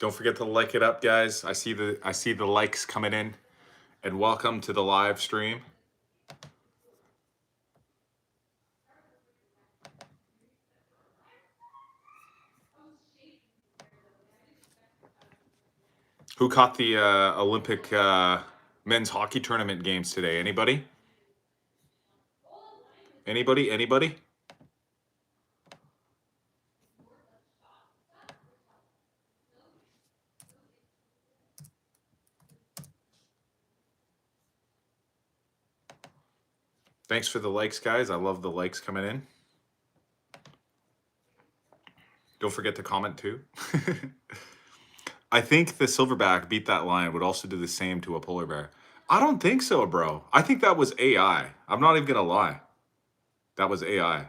Don't forget to like it up, guys. I see the likes coming in. And welcome to the live stream. Who caught the Olympic men's hockey tournament games today? Anybody? Anybody? Anybody? Thanks for the likes, guys. I love the likes coming in. Don't forget to comment too. I think the silverback beat that lion would also do the same to a polar bear. I don't think so, bro. I think that was AI. I'm not even going to lie. That was AI.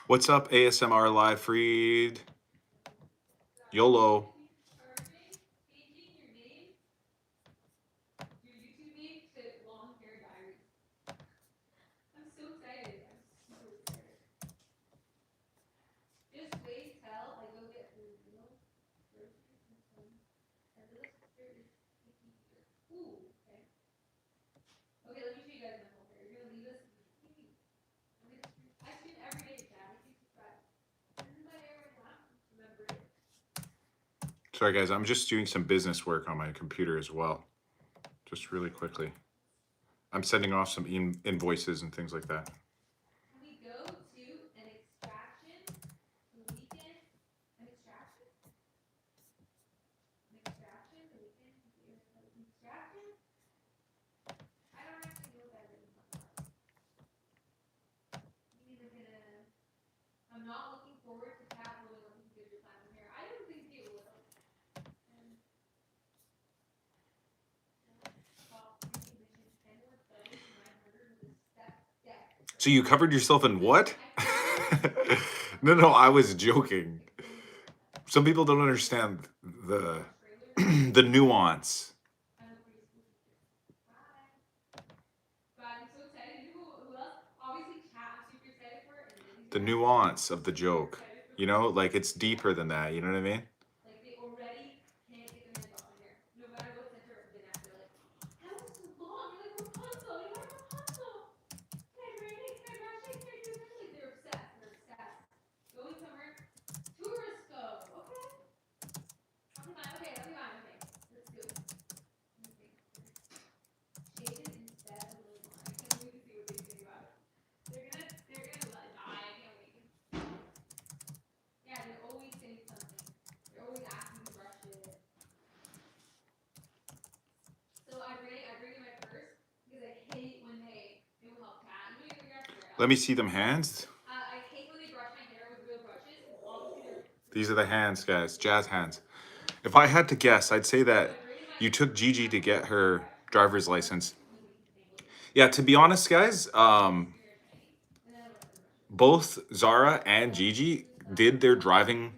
What's up, ASMR Live Freed? YOLO. Sorry, guys. I'm just doing some business work on my computer as well. Just really quickly. I'm sending off some invoices and things like that. So you covered yourself in what? No, I was joking. Some people don't understand the the nuance. The nuance of the joke. You know, like it's deeper than that. You know what I mean? Let me see them hands. These are the hands, guys. Jazz hands. If I had to guess, I'd say that you took Gigi to get her driver's license. Yeah, to be honest, guys, both Zara and Gigi did their driving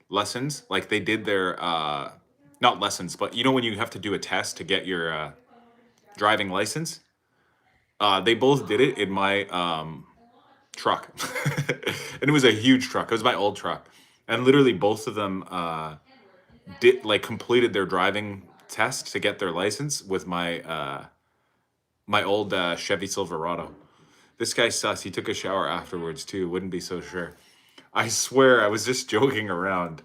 lessons. Like they did their, not lessons, but you know when you have to do a test to get your driving license? They both did it in my truck. And it was a huge truck. It was my old truck. And literally both of them completed their driving test to get their license with my my old Chevy Silverado. This guy sus. He took a shower afterwards too. Wouldn't be so sure. I swear I was just joking around.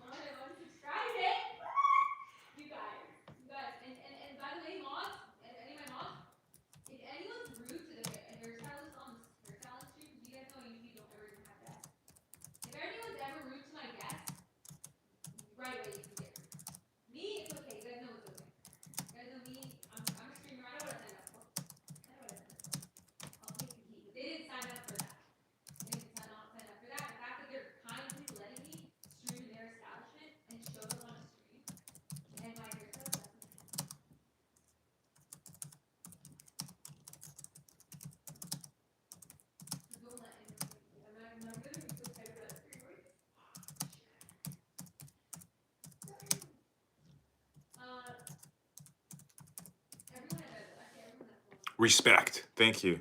Respect. Thank you.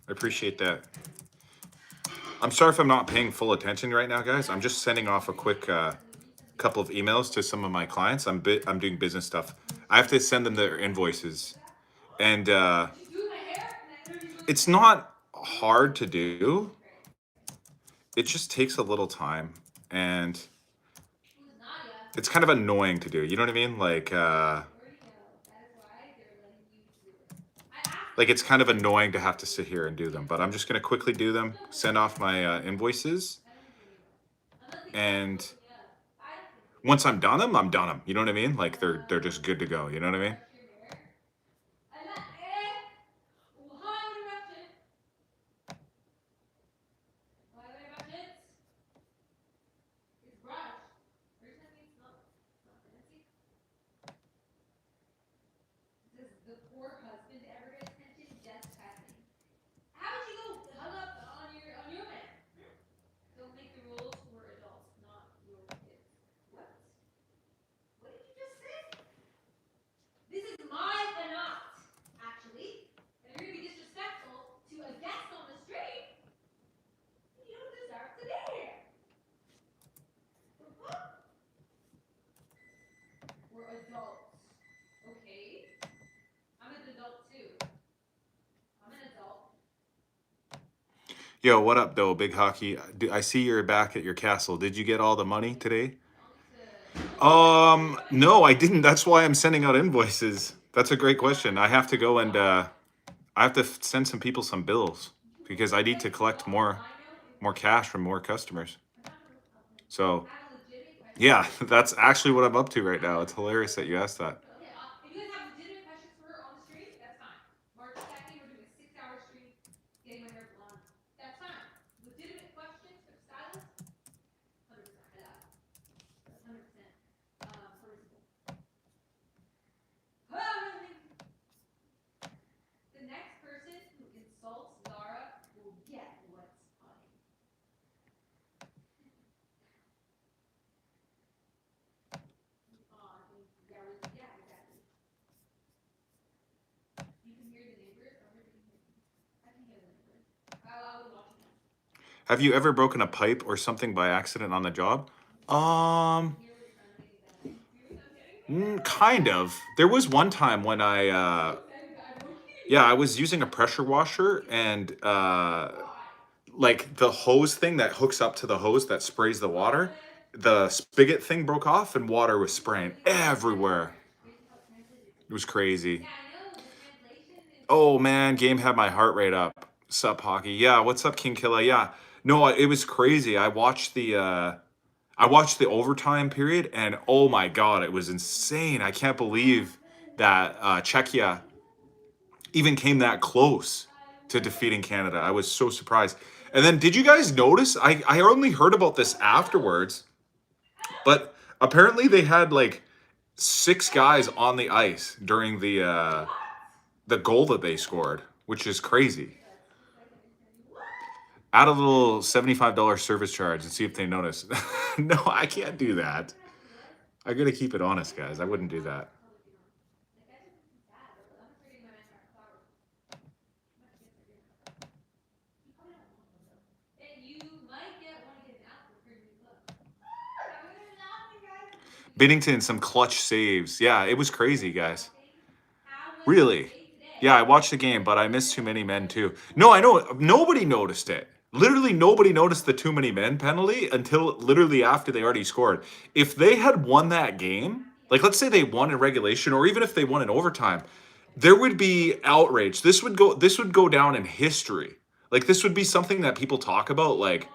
I appreciate that. I'm sorry if I'm not paying full attention right now, guys. I'm just sending off a quick couple of emails to some of my clients. I'm doing business stuff. I have to send them their invoices, and it's not hard to do. It just takes a little time, and it's kind of annoying to do. You know what I mean? Like it's kind of annoying to have to sit here and do them. But I'm just gonna quickly do them. Send off my invoices, and once I'm done them, I'm done them. You know what I mean? Like they're just good to go. You know what I mean? Yo, what up, though, Big Hockey? I see you're back at your castle. Did you get all the money today? No, I didn't. That's why I'm sending out invoices. That's a great question. I have to go and I have to send some people some bills because I need to collect more cash from more customers. So, yeah, that's actually what I'm up to right now. It's hilarious that you asked that. Have you ever broken a pipe or something by accident on the job? Um, kind of. There was one time when yeah, I was using a pressure washer and like the hose thing that hooks up to the hose that sprays the water, the spigot thing broke off and water was spraying everywhere. It was crazy. Oh man, game had my heart rate up. Sup, hockey? Yeah, what's up, King Killa? Yeah, no, it was crazy. I watched the overtime period, and oh my god, it was insane. I can't believe that Czechia even came that close to defeating Canada. I was so surprised. And then, did you guys notice? I only heard about this afterwards, but apparently they had like 6 guys on the ice during the goal that they scored, which is crazy. Add a little $75 service charge and see if they notice. No, I can't do that. I gotta keep it honest, guys. I wouldn't do that. Binnington, some clutch saves. Yeah, it was crazy, guys. Really? Yeah, I watched the game, but I missed too many men too. No, I know nobody noticed it. Literally nobody noticed the too many men penalty until literally after they already scored. If they had won that game, like let's say they won in regulation or even if they won in overtime, there would be outrage. This would go down in history. Like this would be something that people talk about like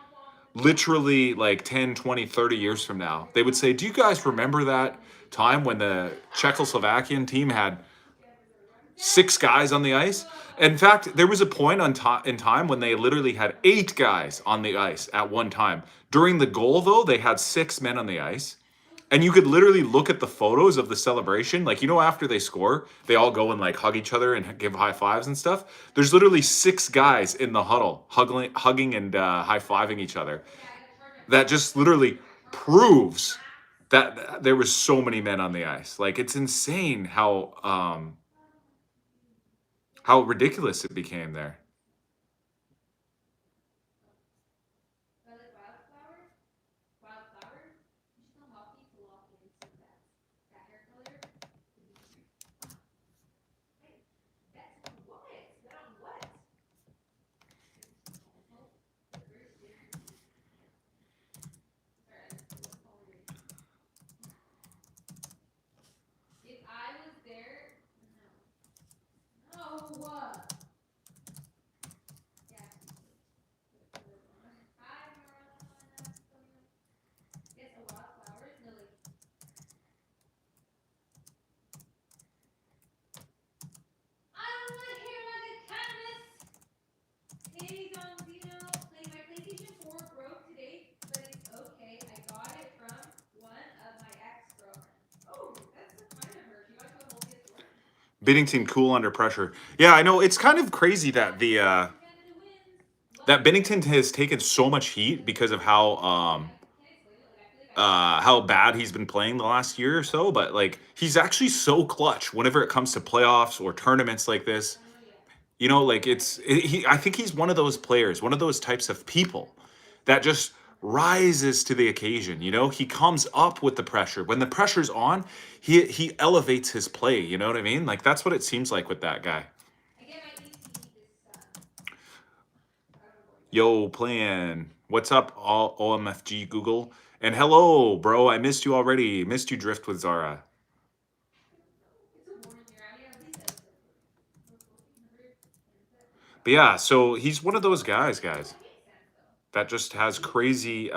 literally like 10, 20, 30 years from now. They would say, "Do you guys remember that time when the Czechoslovakian team had 6 guys on the ice?" In fact, there was a point in time when they literally had 8 guys on the ice at one time. During the goal, though, they had 6 men on the ice. And you could literally look at the photos of the celebration. Like, after they score, they all go and like hug each other and give high fives and stuff. There's literally 6 guys in the huddle hugging and high fiving each other. That just literally proves that there was so many men on the ice. Like, it's insane how How ridiculous it became there. Binnington cool under pressure. Yeah, I know it's kind of crazy that the that Binnington has taken so much heat because of how bad he's been playing the last year or so, but like he's actually so clutch whenever it comes to playoffs or tournaments like this. You know, like he I think he's one of those players, one of those types of people that just rises to the occasion, you know? He comes up with the pressure. When the pressure's on, he elevates his play, you know what I mean? Like that's what it seems like with that guy. Yo, plan. What's up, all OMFG Google? And hello, bro. I missed you already. Missed you drift with Zara. But yeah, so he's one of those guys, that just has crazy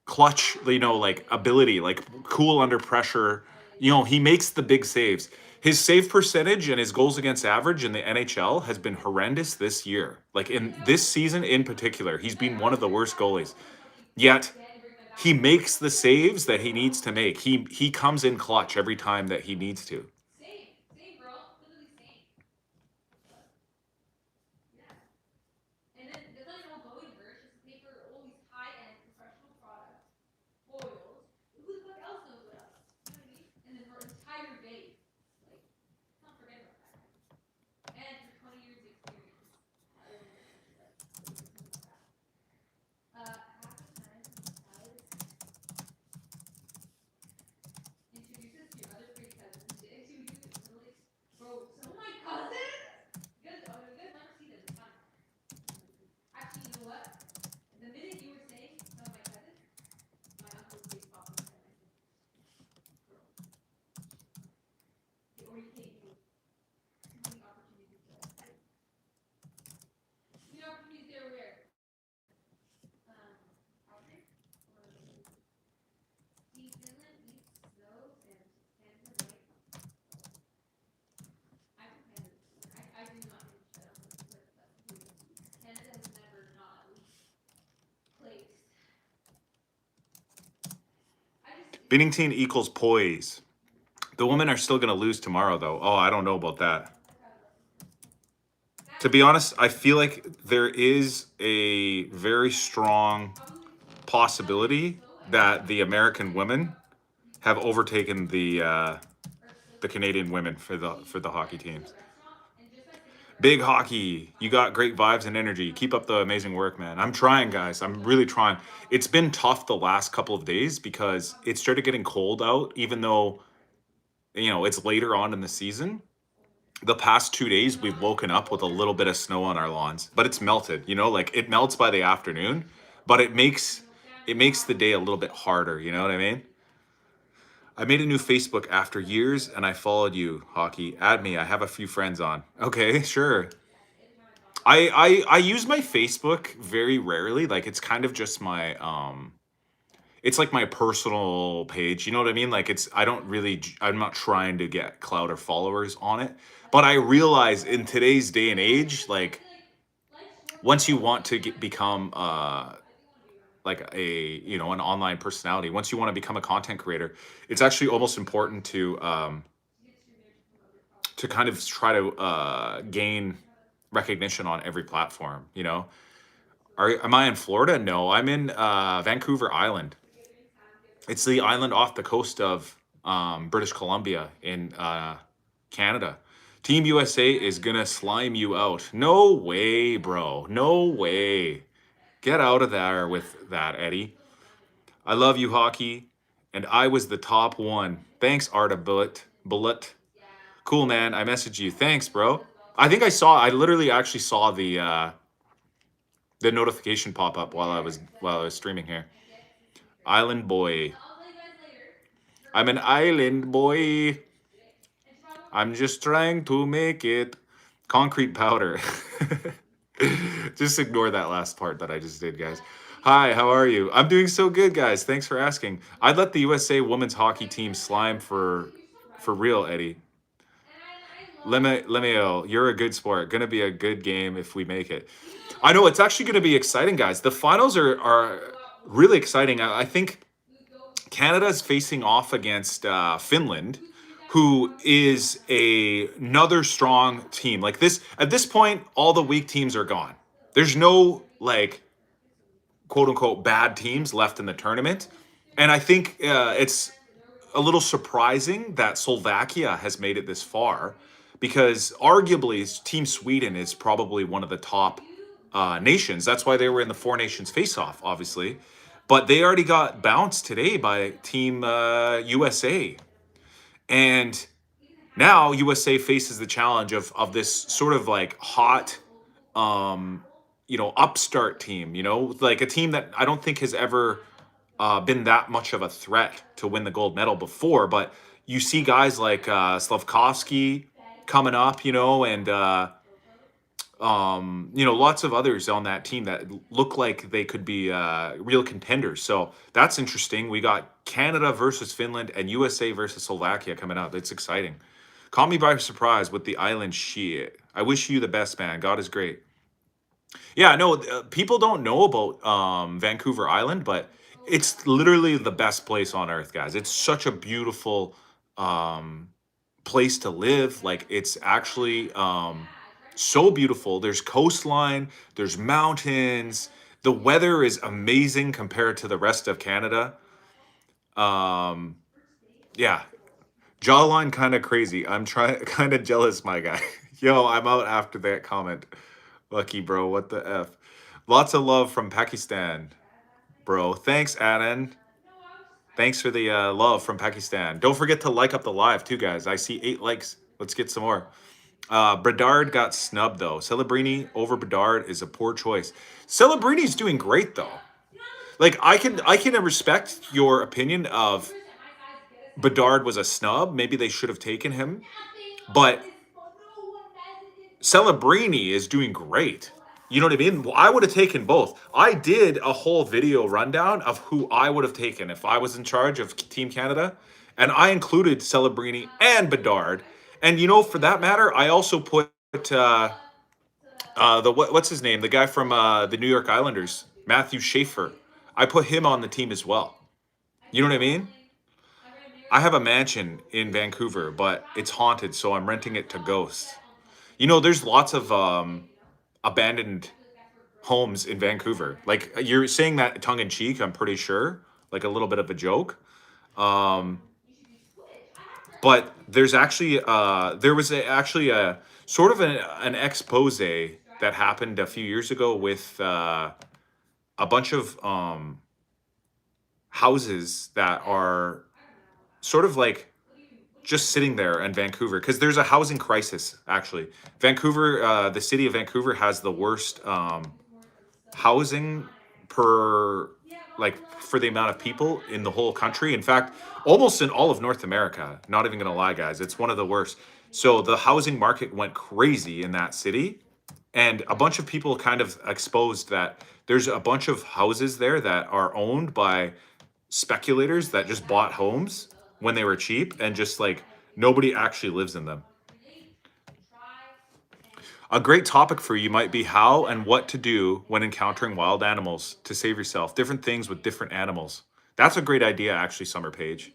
clutch, you know, like ability, like cool under pressure. You know, he makes the big saves. His save percentage and his goals against average in the NHL has been horrendous this year. Like in this season in particular, he's been one of the worst goalies. Yet he makes the saves that he needs to make. He comes in clutch every time that he needs to. Binnington equals poise. The women are still going to lose tomorrow, though. Oh, I don't know about that. To be honest, I feel like there is a very strong possibility that the American women have overtaken the Canadian women for the hockey teams. Big hockey, you got great vibes and energy. Keep up the amazing work, man. I'm trying, guys. I'm really trying. It's been tough the last couple of days because it started getting cold out, even though you know it's later on in the season. The past 2 days we've woken up with a little bit of snow on our lawns, but it's melted, you know, like it melts by the afternoon, but it makes the day a little bit harder, you know what I mean? I made a new Facebook after years and I followed you, Hockey. Add me. I have a few friends on. Okay, sure. I use my Facebook very rarely. Like it's kind of just my it's like my personal page. You know what I mean? Like I don't really I'm not trying to get clout or followers on it. But I realize in today's day and age, like once you want to become like a you know an online personality, once you want to become a content creator, it's actually almost important to kind of try to gain recognition on every platform. You know, am I in Florida? No, I'm in Vancouver Island. It's the island off the coast of British Columbia in Canada. Team USA is gonna slime you out. No way, bro. No way. Get out of there with that, Eddie. I love you, hockey. And I was the top one. Thanks, Arta Bullet. Bullet. Cool, man. I messaged you. Thanks, bro. I literally actually saw the notification pop up while I was streaming here. Island boy. I'm an island boy. I'm just trying to make it. Concrete powder. Just ignore that last part that I just did, guys. Hi, how are you? I'm doing so good, guys. Thanks for asking. I'd let the USA women's hockey team slime for real, Eddie. Lemeo, you're a good sport. Gonna be a good game if we make it. I know it's actually gonna be exciting, guys. The finals are really exciting. I think Canada's facing off against Finland, who is another strong team. Like this at this point, all the weak teams are gone. There's no like quote unquote bad teams left in the tournament, and I think it's a little surprising that Slovakia has made it this far, because arguably Team Sweden is probably one of the top nations. That's why they were in the Four Nations face-off, obviously. But they already got bounced today by Team USA. And now USA faces the challenge of this sort of like hot, upstart team, like a team that I don't think has ever been that much of a threat to win the gold medal before. But you see guys like Slavkovsky coming up, and lots of others on that team that look like they could be real contenders. So that's interesting. We got Canada versus Finland and USA versus Slovakia coming up. It's exciting. Caught me by surprise with the island shit. I wish you the best, man. God is great. Yeah, no, people don't know about Vancouver Island, but it's literally the best place on earth, guys. It's such a beautiful um, place to live. Like it's actually so beautiful. There's coastline, there's mountains. The weather is amazing compared to the rest of Canada. Um, yeah, jawline kind of crazy. I'm trying kind of jealous, my guy. Yo, I'm out after that comment. Lucky bro, what the f? Lots of love from Pakistan, bro. Thanks, Anan. Thanks for the love from Pakistan. Don't forget to like up the live too, guys. I see 8 likes. Let's get some more. Bedard got snubbed though. Celebrini over Bedard is a poor choice. Celebrini's doing great though. Like I can respect your opinion of Bedard was a snub. Maybe they should have taken him, but Celebrini is doing great. You know what I mean? Well, I would have taken both. I did a whole video rundown of who I would have taken if I was in charge of Team Canada, and I included Celebrini and Bedard. And for that matter, I also put what's his name, the guy from the New York Islanders, Matthew Schaefer. I put him on the team as well. You know what I mean? I have a mansion in Vancouver, but it's haunted, so I'm renting it to ghosts. There's lots of abandoned homes in Vancouver. Like you're saying that tongue in cheek, I'm pretty sure, like a little bit of a joke. Um, but there was actually a sort of an expose that happened a few years ago with a bunch of houses that are sort of like just sitting there in Vancouver, because there's a housing crisis actually. Vancouver, the city of Vancouver has the worst housing per like for the amount of people in the whole country. In fact, almost in all of North America. Not even gonna lie, guys, it's one of the worst. So the housing market went crazy in that city, and a bunch of people kind of exposed that there's a bunch of houses there that are owned by speculators that just bought homes when they were cheap, and just like nobody actually lives in them. A great topic for you might be how and what to do when encountering wild animals to save yourself. Different things with different animals. That's a great idea, actually, Summer Page.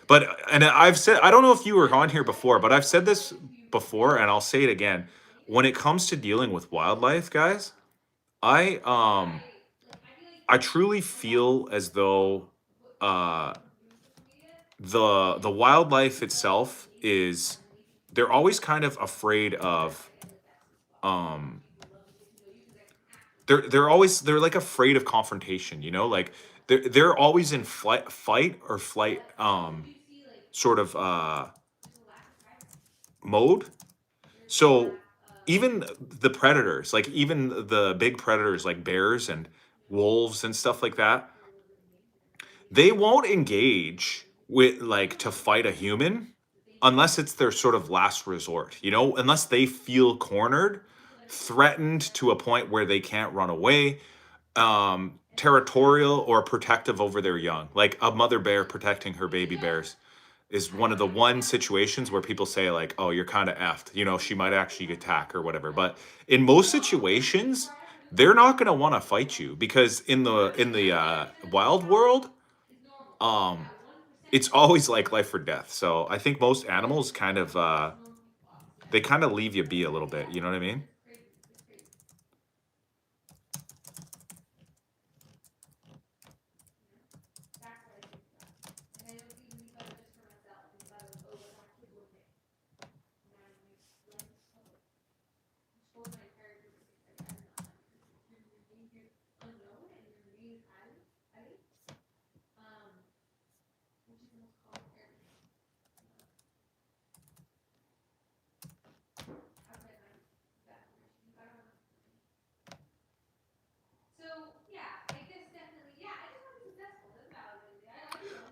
And I've said, I don't know if you were on here before, but I've said this before, and I'll say it again. When it comes to dealing with wildlife, guys, I truly feel as though uh, the wildlife itself is, they're always kind of afraid of, um they're like afraid of confrontation, you know? Like they're always in fight or flight, sort of mode. So even the predators, like even the big predators like bears and wolves and stuff like that, they won't engage with, like, to fight a human unless it's their sort of last resort, you know, unless they feel cornered, threatened to a point where they can't run away, territorial or protective over their young, like a mother bear protecting her baby bears is one of the one situations where people say like, "Oh, you're kind of effed," you know, she might actually attack or whatever. But in most situations, they're not going to want to fight you because in the wild world, um, it's always like life or death. So I think most animals kind of they kind of leave you be a little bit. You know what I mean?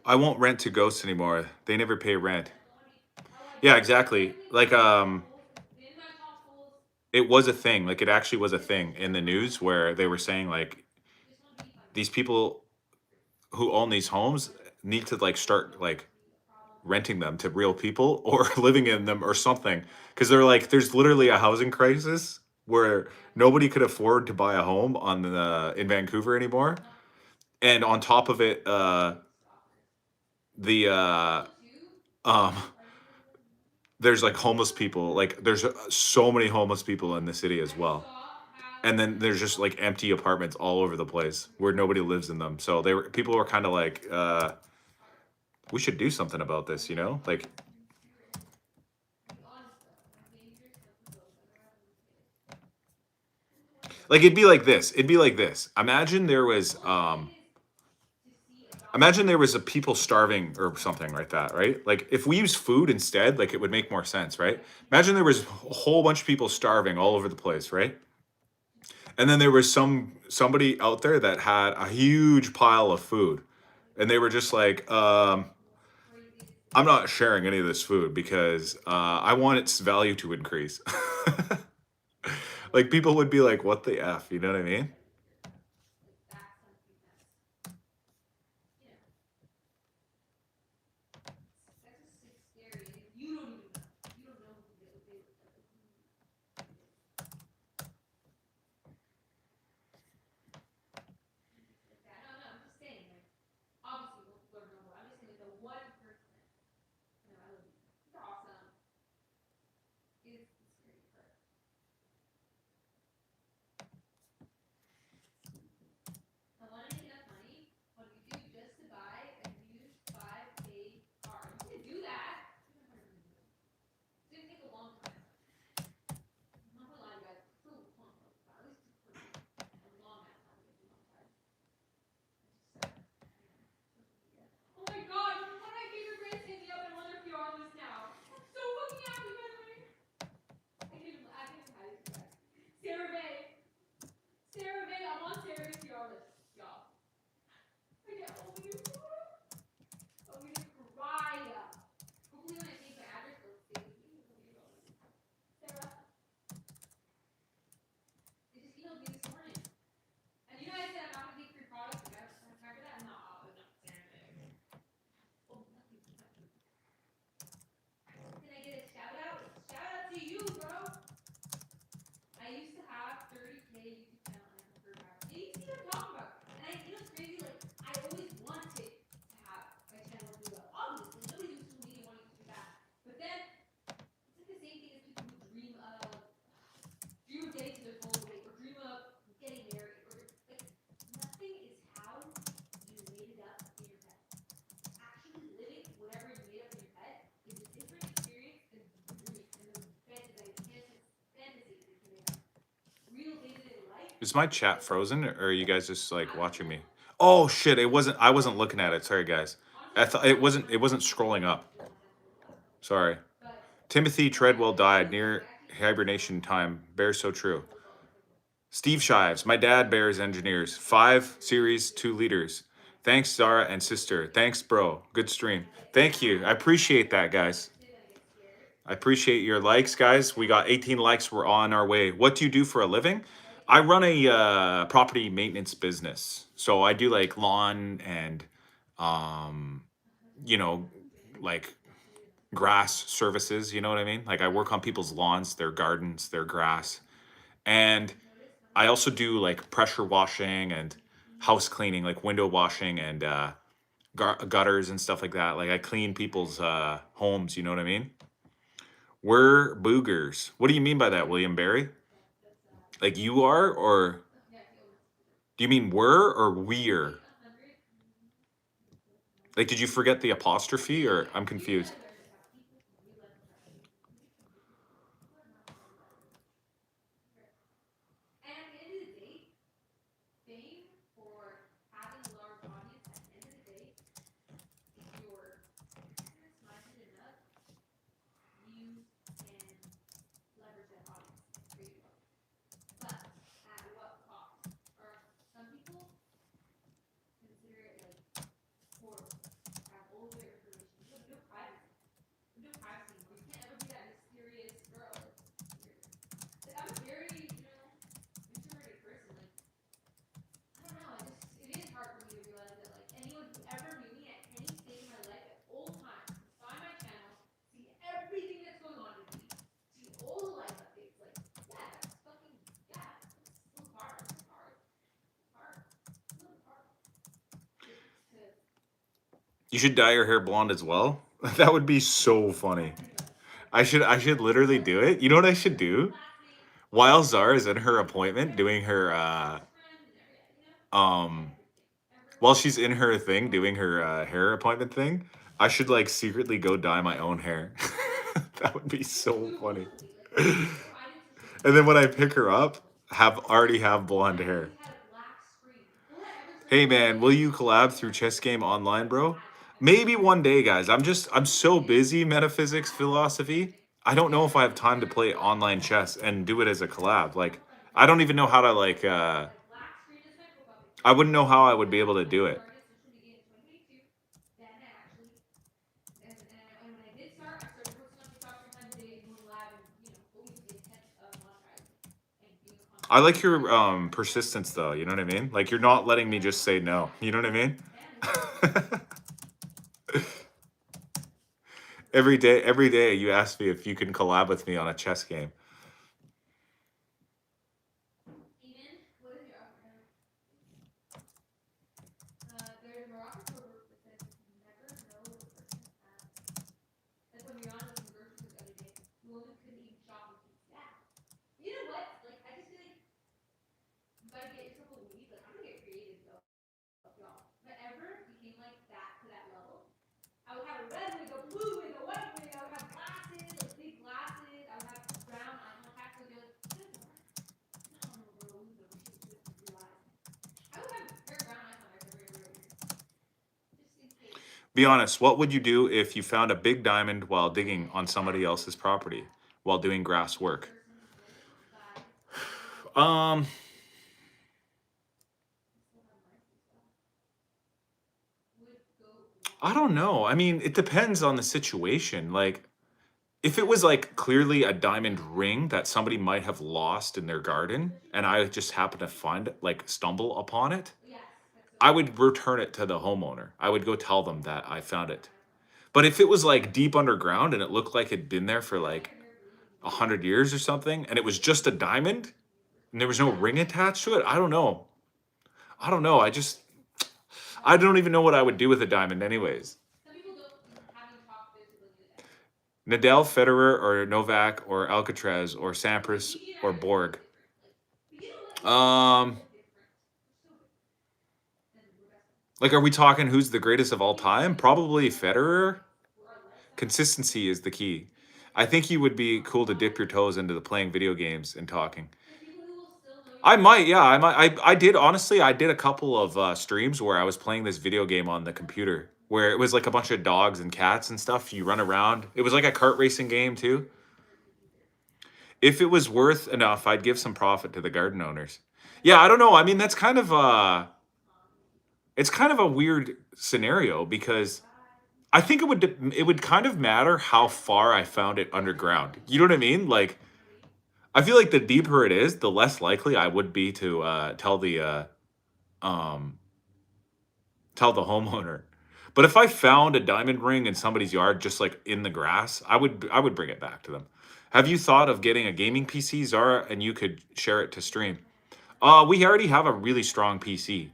I won't rent to ghosts anymore. They never pay rent. Yeah, exactly. Like it was a thing. Like it actually was a thing in the news where they were saying like these people who own these homes need to like start like renting them to real people or living in them or something, because they're like there's literally a housing crisis where nobody could afford to buy a home on the in Vancouver anymore. And on top of it, the um there's like homeless people, like there's so many homeless people in the city as well. And then there's just like empty apartments all over the place where nobody lives in them. So they were people were kind of like, we should do something about this, you know? Like it'd be like this. It'd be like this. Imagine there was a people starving or something like that, right? Like if we use food instead, like it would make more sense, right? Imagine there was a whole bunch of people starving all over the place, right? And then there was somebody out there that had a huge pile of food. And they were just like, I'm not sharing any of this food because I want its value to increase. Like people would be like, what the F? You know what I mean? Is my chat frozen or are you guys just like watching me? Oh shit, it wasn't I wasn't looking at it. Sorry guys. I thought it wasn't scrolling up. Sorry. Timothy Treadwell died near hibernation time. Bears so true. Steve Shives, my dad bears engineers. 5 series, 2 liters. Thanks, Zara and sister. Thanks, bro. Good stream. Thank you. I appreciate that, guys. I appreciate your likes, guys. We got 18 likes. We're on our way. What do you do for a living? I run a property maintenance business. So I do like lawn and, um, you know, like grass services. You know what I mean? Like I work on people's lawns, their gardens, their grass. And I also do like pressure washing and house cleaning, like window washing and gutters and stuff like that. Like I clean people's homes. You know what I mean? We're boogers. What do you mean by that, William Barry? Like you are, or do you mean we're or we're? Like, did you forget the apostrophe, or I'm confused? You should dye your hair blonde as well. That would be so funny. I should literally do it. You know what I should do? While Zara is in her appointment doing her um while she's in her thing doing her hair appointment thing, I should like secretly go dye my own hair. That would be so funny. And then when I pick her up, have blonde hair. Hey man, will you collab through chess game online, bro? Maybe one day, guys. I'm so busy metaphysics philosophy. I don't know if I have time to play online chess and do it as a collab. Like I don't even know how to like I wouldn't know how I would be able to do it. I like your persistence though, you know what I mean? Like you're not letting me just say no. You know what I mean? Every day you ask me if you can collab with me on a chess game. Be honest, what would you do if you found a big diamond while digging on somebody else's property while doing grass work? Um, I don't know. I mean, it depends on the situation. Like, if it was like clearly a diamond ring that somebody might have lost in their garden and I just happen to find it, like stumble upon it, I would return it to the homeowner. I would go tell them that I found it. But if it was like deep underground and it looked like it'd been there for like 100 years or something, and it was just a diamond and there was no ring attached to it, I don't know. I don't know. I don't even know what I would do with a diamond, anyways. Nadal, Federer, or Novak, or Alcatraz, or Sampras, or Borg. Um, like, are we talking who's the greatest of all time? Probably Federer. Consistency is the key. I think you would be cool to dip your toes into the playing video games and talking. I might, yeah, I might. I did honestly. I did a couple of streams where I was playing this video game on the computer, where it was like a bunch of dogs and cats and stuff. You run around. It was like a kart racing game too. If it was worth enough, I'd give some profit to the garden owners. Yeah, I don't know. I mean, that's kind of it's kind of a weird scenario because I think it would kind of matter how far I found it underground. You know what I mean? Like I feel like the deeper it is, the less likely I would be to um tell the homeowner. But if I found a diamond ring in somebody's yard just like in the grass, I would bring it back to them. Have you thought of getting a gaming PC, Zara, and you could share it to stream? We already have a really strong PC.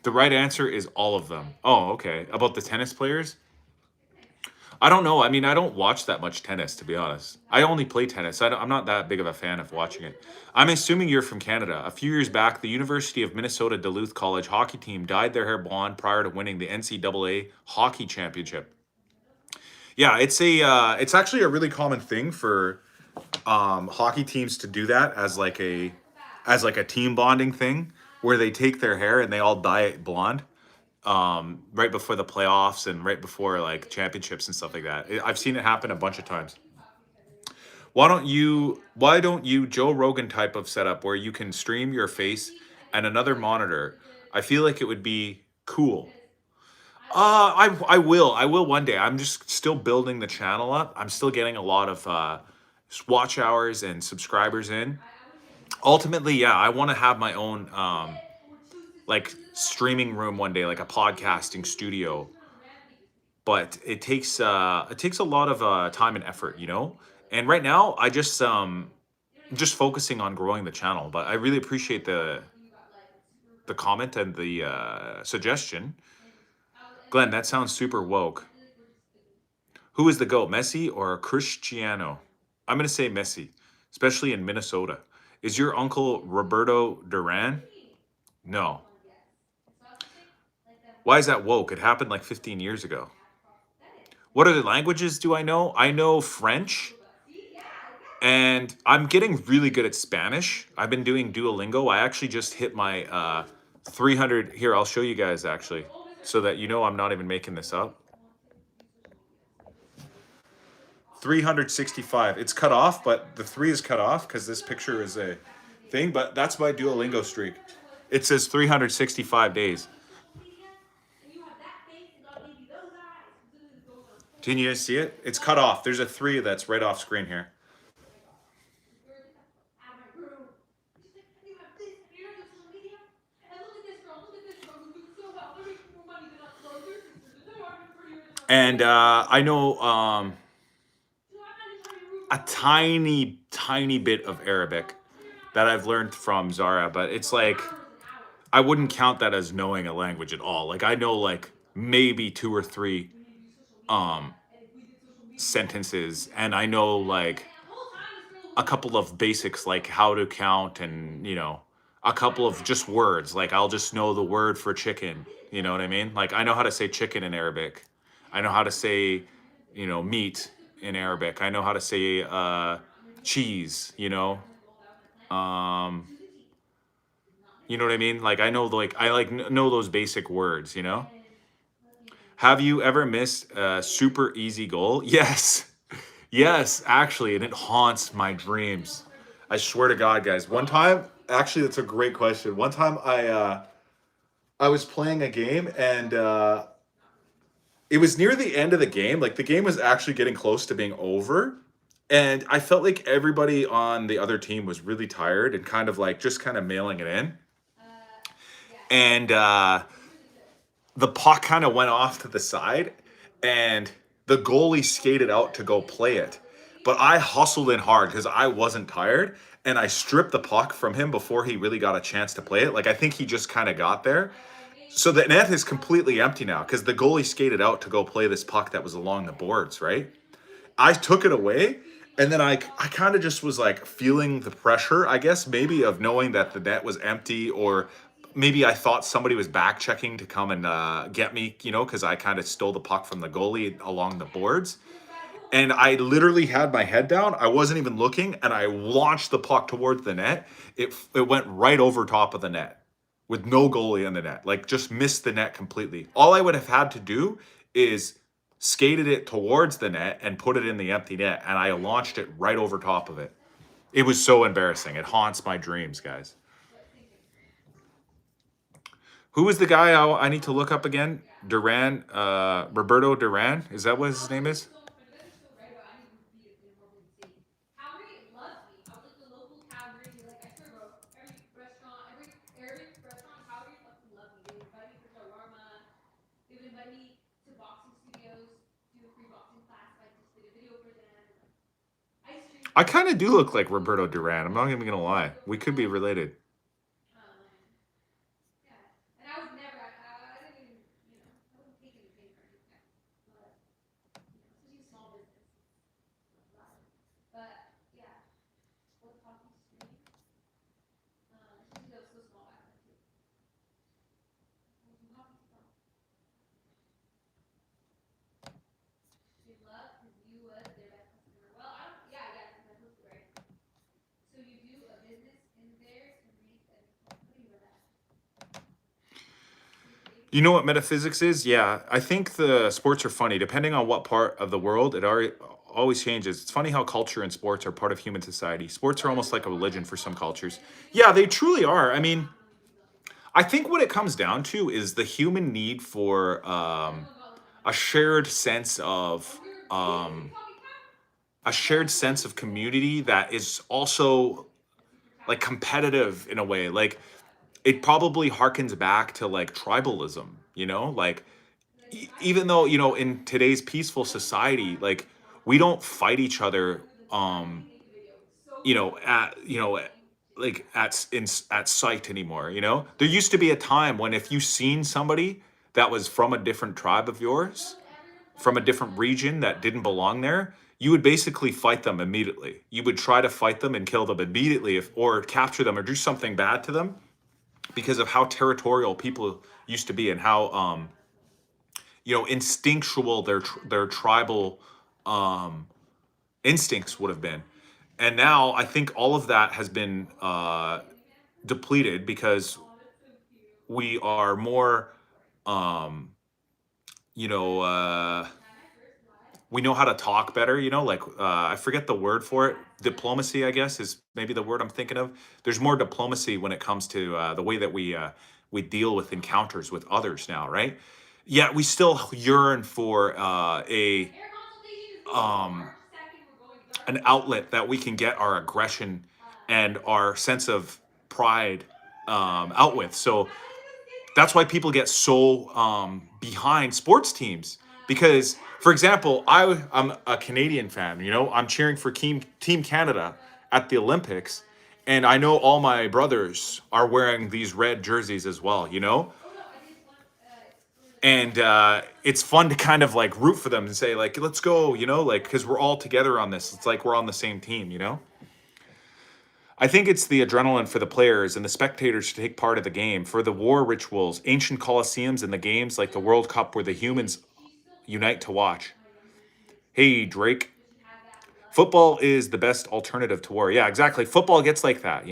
The right answer is all of them. Oh, okay. About the tennis players? I don't know. I mean, I don't watch that much tennis, to be honest. I only play tennis. I'm not that big of a fan of watching it. I'm assuming you're from Canada. A few years back, the University of Minnesota Duluth College hockey team dyed their hair blonde prior to winning the NCAA hockey championship. Yeah, it's actually a really common thing for hockey teams to do that as like a team bonding thing where they take their hair and they all dye it blonde right before the playoffs and right before like championships and stuff like that. I've seen it happen a bunch of times. Why don't you Joe Rogan type of setup where you can stream your face and another monitor? I feel like it would be cool. I will one day. I'm just still building the channel up. I'm still getting a lot of watch hours and subscribers in. Ultimately, yeah, I want to have my own like streaming room one day, like a podcasting studio. But it takes a lot of time and effort, you know. And right now, just focusing on growing the channel. But I really appreciate the comment and the suggestion, Glenn. That sounds super woke. Who is the GOAT, Messi or Cristiano? I'm going to say Messi, especially in Minnesota. Is your uncle Roberto Duran? No. Why is that woke? It happened like 15 years ago. What other languages do I know? I know French, and I'm getting really good at Spanish. I've been doing Duolingo. I actually just hit my 300. Here, I'll show you guys actually, so that you know I'm not even making this up. 365. It's cut off, but the 3 is cut off because this picture is a thing, but that's my Duolingo streak. It says 365 days. Can you guys see it? It's cut off. There's a 3 that's right off screen here. And I know a tiny bit of Arabic that I've learned from Zara, but it's like I wouldn't count that as knowing a language at all. Like I know like maybe 2 or 3 um sentences, and I know like a couple of basics like how to count, and a couple of just words. Like I'll just know the word for chicken. You know what I mean? Like I know how to say chicken in Arabic. I know how to say, meat in Arabic. I know how to say cheese. Um, you know what I mean? Like I know like I like know those basic words. Have you ever missed a super easy goal? Yes. Yes, actually, and it haunts my dreams. I swear to God, guys. One time, actually, that's a great question. One time, I was playing a game, and it was near the end of the game. Like the game was actually getting close to being over, and I felt like everybody on the other team was really tired and kind of like just kind of mailing it in. And the puck kind of went off to the side, and the goalie skated out to go play it. But I hustled in hard because I wasn't tired, and I stripped the puck from him before he really got a chance to play it. Like I think he just kind of got there. So the net is completely empty now because the goalie skated out to go play this puck that was along the boards, right? I took it away, and then I kind of just was like feeling the pressure, I guess, maybe of knowing that the net was empty, or maybe I thought somebody was back checking to come and get me, because I kind of stole the puck from the goalie along the boards. and I literally had my head down. I wasn't even looking, and I launched the puck towards the net. It went right over top of the net with no goalie in the net. Like just missed the net completely. All I would have had to do is skated it towards the net and put it in the empty net, and I launched it right over top of it. It was so embarrassing. It haunts my dreams, guys. Who was the guy I need to look up again? Duran, Roberto Duran. Is that what his name is? I kind of do look like Roberto Duran. I'm not even gonna lie. We could be related. You know what metaphysics is? Yeah, I think the sports are funny. Depending on what part of the world, it already always changes. It's funny how culture and sports are part of human society. Sports are almost like a religion for some cultures. Yeah, they truly are. I mean, I think what it comes down to is the human need for a shared sense of um, community that is also like competitive in a way. Like it probably harkens back to like tribalism. Like even though in today's peaceful society, like we don't fight each other. Um, at like at sight anymore. There used to be a time when if you seen somebody that was from a different tribe of yours, from a different region that didn't belong there, you would basically fight them immediately. You would try to fight them and kill them immediately, if or capture them or do something bad to them, because of how territorial people used to be and how instinctual their tribal um instincts would have been. And now I think all of that has been depleted because we are more, um, you know, uh, we know how to talk better. Like I forget the word for it. Diplomacy, I guess, is maybe the word I'm thinking of. There's more diplomacy when it comes to the way that we deal with encounters with others now, right? Yet we still yearn for a um, an outlet that we can get our aggression and our sense of pride out with. So that's why people get so behind sports teams. Because, for example, I'm a Canadian fan. I'm cheering for Team Canada at the Olympics, and I know all my brothers are wearing these red jerseys as well. And it's fun to kind of like root for them and say like, let's go, like because we're all together on this. It's like we're on the same team. I think it's the adrenaline for the players and the spectators to take part of the game, for the war rituals, ancient coliseums, and the games like the World Cup where the humans unite to watch. Hey, Drake, football is the best alternative to war. Yeah, exactly. Football gets like that.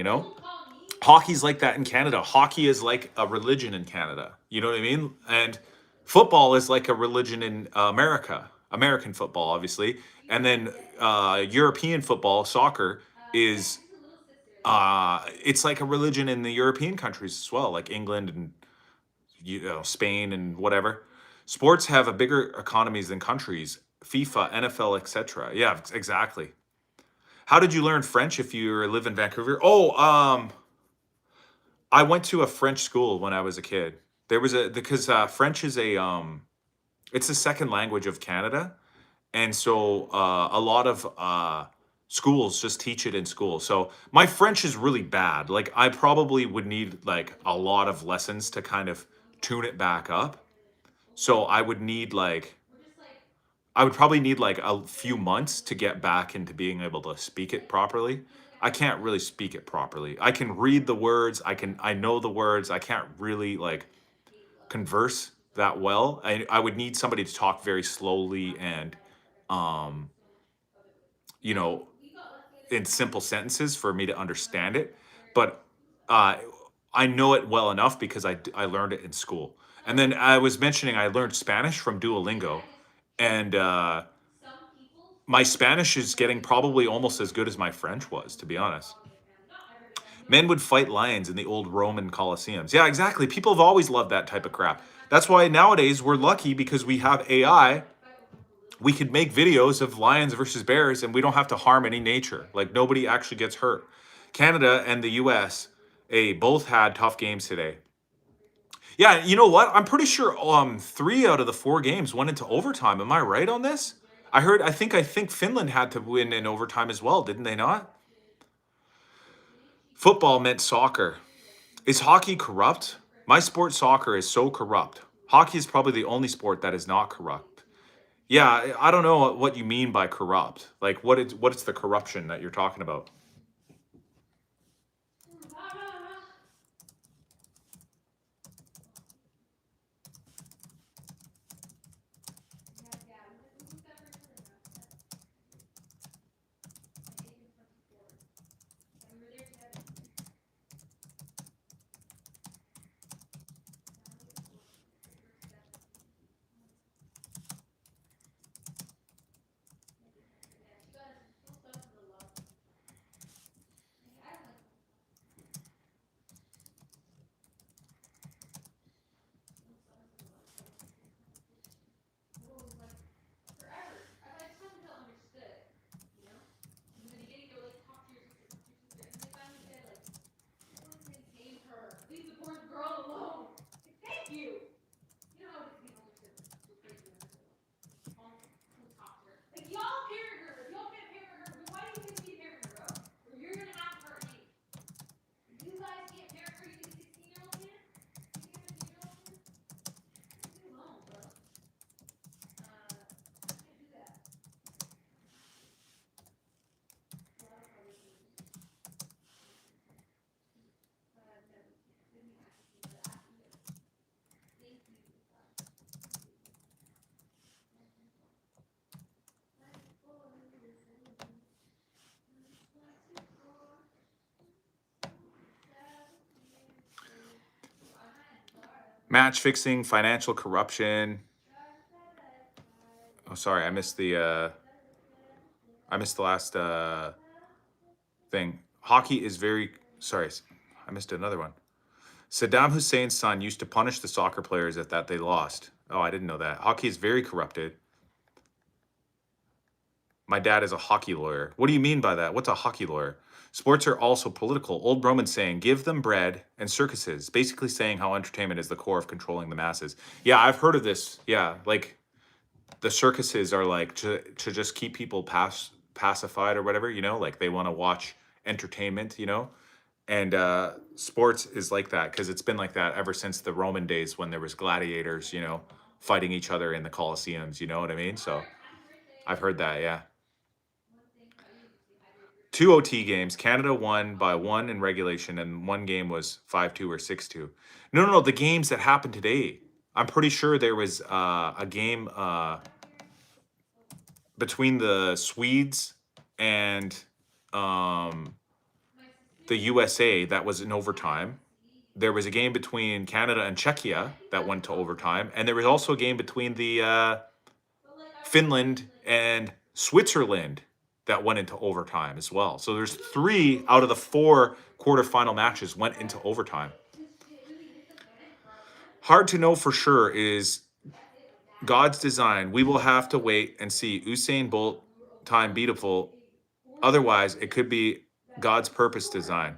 Hockey's like that in Canada. Hockey is like a religion in Canada. You know what I mean? And football is like a religion in America. American football, obviously. And then European football, soccer, is it's like a religion in the European countries as well, like England and Spain and whatever. Sports have a bigger economies than countries. FIFA, NFL, etc. Yeah, exactly. How did you learn French if you live in Vancouver? Oh, I went to a French school when I was a kid. There was a because French is it's the second language of Canada, and so a lot of schools just teach it in school. So my French is really bad. Like I probably would need like a lot of lessons to kind of tune it back up. So I would probably need like a few months to get back into being able to speak it properly. I can't really speak it properly. I can read the words. I know the words. I can't really like converse that well. I would need somebody to talk very slowly and you know, in simple sentences for me to understand it, but uh, I know it well enough because I learned it in school. And then I was mentioning I learned Spanish from Duolingo, and my Spanish is getting probably almost as good as my French was, to be honest. Men would fight lions in the old Roman Colosseums. Yeah, exactly. People have always loved that type of crap. That's why nowadays we're lucky because we have AI. We could make videos of lions versus bears and we don't have to harm any nature. Like nobody actually gets hurt. Canada and the US, both had tough games today. Yeah, you know what? I'm pretty sure 3 out of the 4 games went into overtime. Am I right on this? I think Finland had to win in overtime as well, didn't they not? Football meant soccer. Is hockey corrupt? My sport, soccer, is so corrupt. Hockey is probably the only sport that is not corrupt. Yeah, I don't know what you mean by corrupt. Like, what is the corruption that you're talking about? Match fixing, financial corruption. Oh, sorry, I missed the last thing. Hockey is very sorry. I missed another one. Saddam Hussein's son used to punish the soccer players at that they lost. Oh, I didn't know that. Hockey is very corrupted. My dad is a hockey lawyer. What do you mean by that? What's a hockey lawyer? Sports are also political. Old Roman saying, give them bread and circuses, basically saying how entertainment is the core of controlling the masses. Yeah, I've heard of this. Yeah, like the circuses are like to just keep people pacified or whatever, like they want to watch entertainment, and sports is like that because it's been like that ever since the Roman days when there was gladiators, fighting each other in the Colosseums, you know what I mean? So I've heard that, yeah. 2 OT games. Canada won by 1 in regulation, and one game was 5-2 or 6-2. No, no, no. The games that happened today. I'm pretty sure there was a game between the Swedes and um, the USA that was in overtime. There was a game between Canada and Czechia that went to overtime, and there was also a game between the Finland and Switzerland that went into overtime as well. So there's 3 out of the 4 quarterfinal matches went into overtime. Hard to know for sure is God's design. We will have to wait and see. Usain Bolt time beautiful. Otherwise, it could be God's purpose design.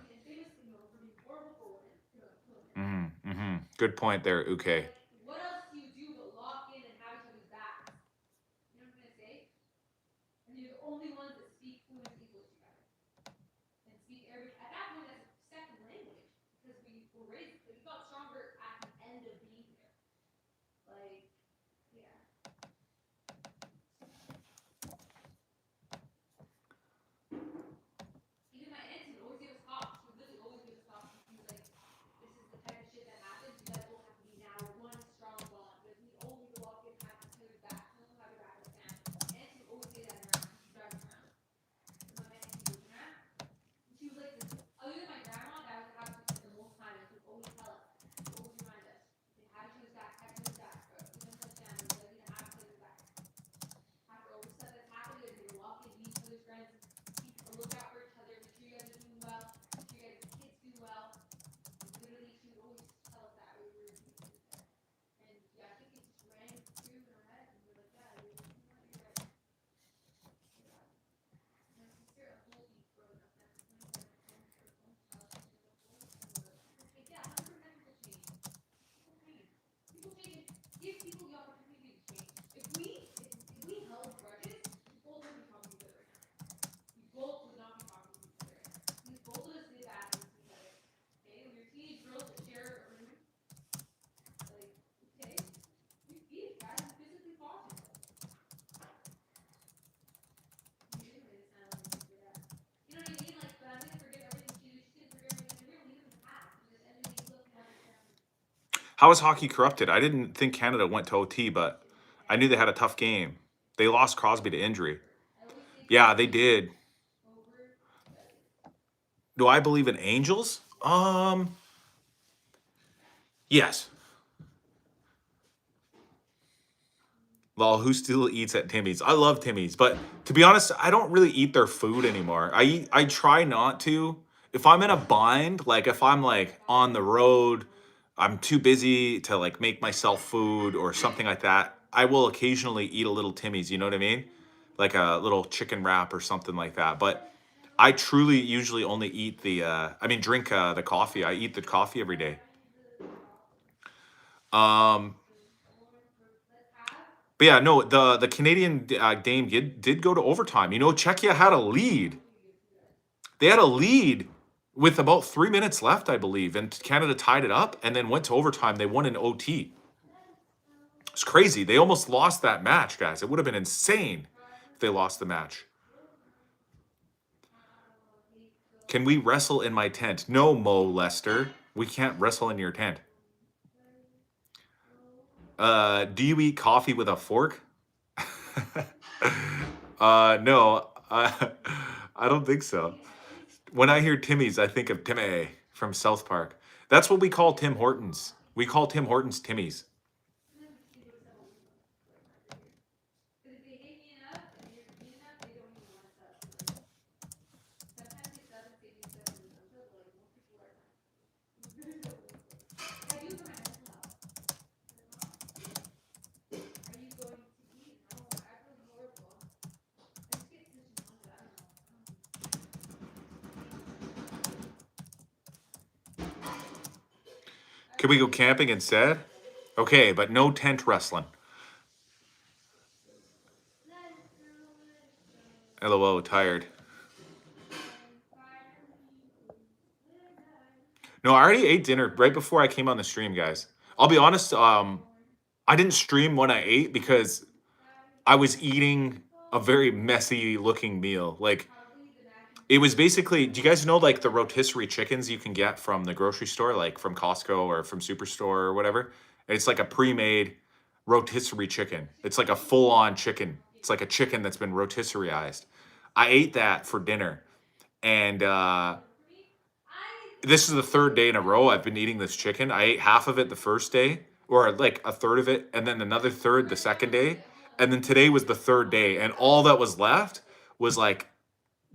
Good point there, Uke. How is hockey corrupted? I didn't think Canada went to OT, but I knew they had a tough game. They lost Crosby to injury. Yeah, they did. Do I believe in angels? Yes. Well, who still eats at Timmy's? I love Timmy's, but to be honest, I don't really eat their food anymore. I try not to. If I'm in a bind, like if I'm like on the road, I'm too busy to like make myself food or something like that, I will occasionally eat a little Timmy's, you know what I mean? Like a little chicken wrap or something like that. But I truly usually only eat drink the coffee. I eat the coffee every day. Um, But yeah, no, the Canadian game did go to overtime. You know, Czechia had a lead. They had a lead with about 3 minutes left, I believe, and Canada tied it up and then went to overtime. They won in OT. It's crazy. They almost lost that match, guys. It would have been insane if they lost the match. Can we wrestle in my tent? No, Mo Lester. We can't wrestle in your tent. Do you eat coffee with a fork? No, I don't think so. When I hear Timmy's, I think of Timmy from South Park. That's what we call Tim Hortons. We call Tim Hortons Timmy's. Can we go camping instead? Okay, but no tent wrestling. LOL, tired. No, I already ate dinner right before I came on the stream, guys. I'll be honest, I didn't stream when I ate because I was eating a very messy looking meal. Like it was basically, do you guys know like the rotisserie chickens you can get from the grocery store, like from Costco or from Superstore or whatever? It's like a pre-made rotisserie chicken. It's like a full-on chicken. It's like a chicken that's been rotisserieized. I ate that for dinner. And this is the third day in a row I've been eating this chicken. I ate half of it the first day, or like a third of it, and then another third the second day. And then today was the third day, and all that was left was like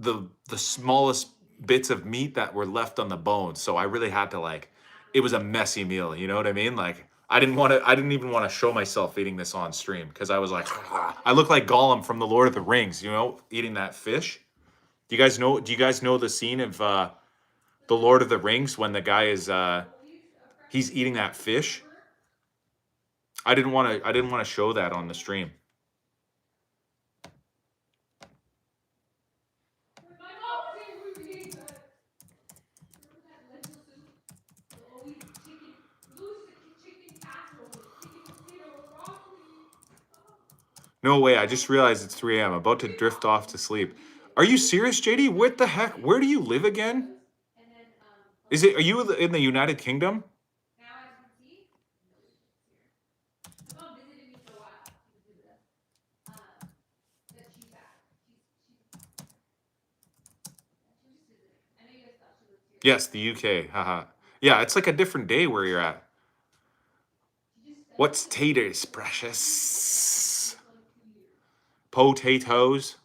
the smallest bits of meat that were left on the bone. So I really had to like, it was a messy meal. You know what I mean? Like I didn't even want to show myself eating this on stream because I was like, I look like Gollum from the Lord of the Rings, you know, eating that fish. Do you guys know the scene of the Lord of the Rings when the guy is he's eating that fish? I didn't want to show that on the stream. No way, I just realized it's 3 a.m. I'm about to drift off to sleep. Are you serious, JD? What the heck? Where do you live again? Are you in the United Kingdom? Yes, the UK. Haha. Yeah, it's like a different day where you're at. What's taters, precious? Potatoes.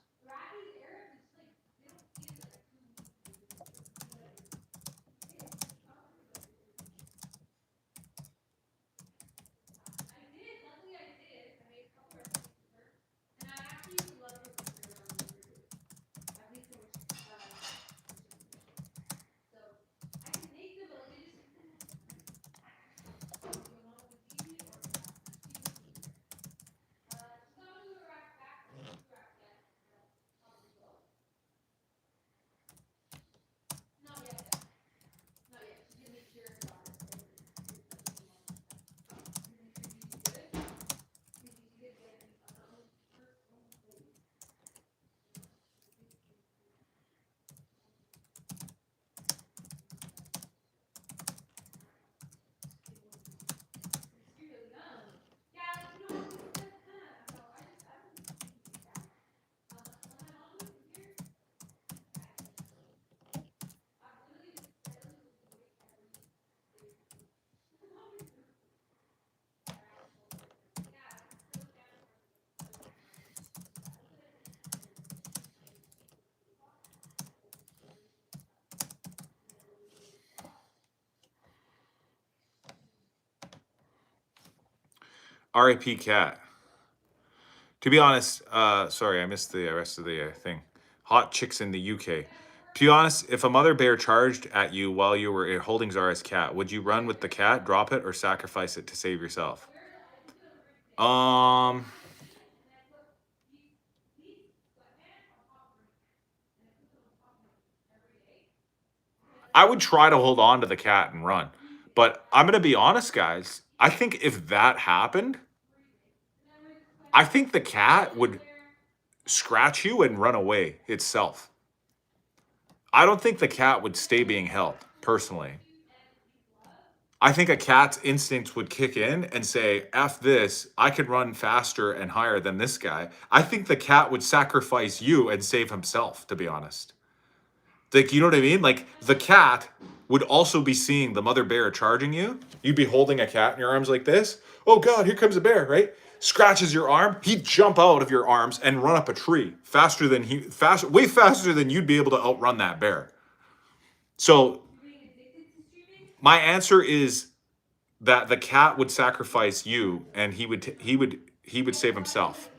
R.I.P. cat. To be honest, sorry, I missed the rest of the thing. Hot chicks in the UK. To be honest, if a mother bear charged at you while you were holding Zara's cat, would you run with the cat, drop it, or sacrifice it to save yourself? Um, I would try to hold on to the cat and run. But I'm gonna be honest, guys. I think if that happened, I think the cat would scratch you and run away itself. I don't think the cat would stay being held, personally. I think a cat's instincts would kick in and say, F this, I can run faster and higher than this guy. I think the cat would sacrifice you and save himself, to be honest. Like, you know what I mean? Like, the cat would also be seeing the mother bear charging you. You'd be holding a cat in your arms like this. Oh God, here comes a bear, right? Scratches your arm. He'd jump out of your arms and run up a tree way faster than you'd be able to outrun that bear. So my answer is that the cat would sacrifice you and he would save himself.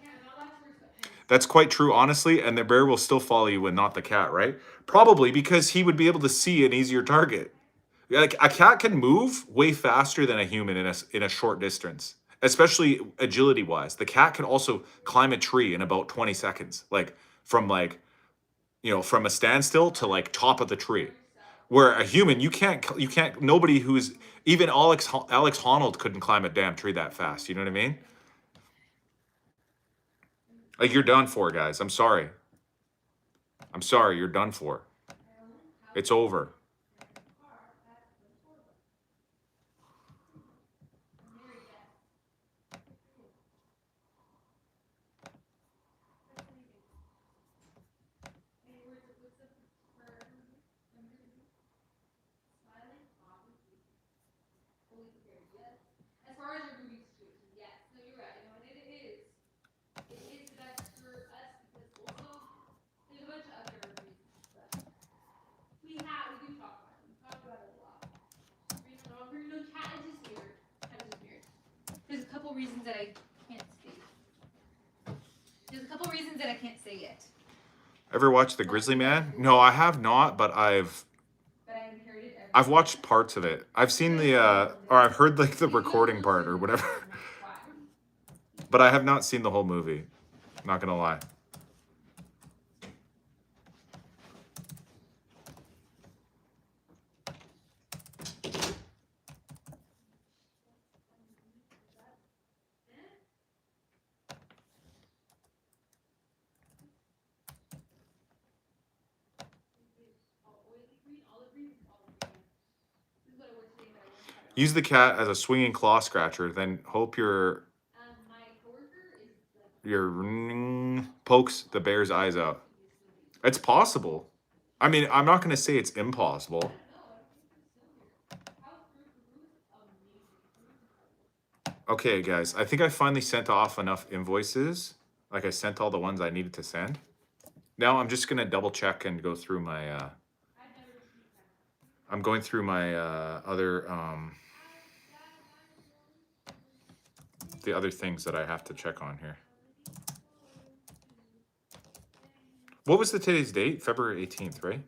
That's quite true, honestly, and the bear will still follow you and not the cat, right? Probably because he would be able to see an easier target. Like, a cat can move way faster than a human in a short distance, especially agility wise. The cat can also climb a tree in about 20 seconds, like from a standstill to like top of the tree. Where a human, you can't. Nobody who's even Alex Honnold couldn't climb a damn tree that fast. You know what I mean? Like, you're done for, guys. I'm sorry. I'm sorry. You're done for. It's over. Ever watched The Grizzly Man? No, I have not, but I've watched parts of it. I've seen or I've heard like the recording part or whatever, but I have not seen the whole movie. Not gonna lie. Use the cat as a swinging claw scratcher, then hope your pokes the bear's eyes out. It's possible. I mean, I'm not going to say it's impossible. Okay, guys, I think I finally sent off enough invoices. Like, I sent all the ones I needed to send. Now I'm just going to double check and go through my I'm going through my other the other things that I have to check on here. What was today's date? February 18th, right?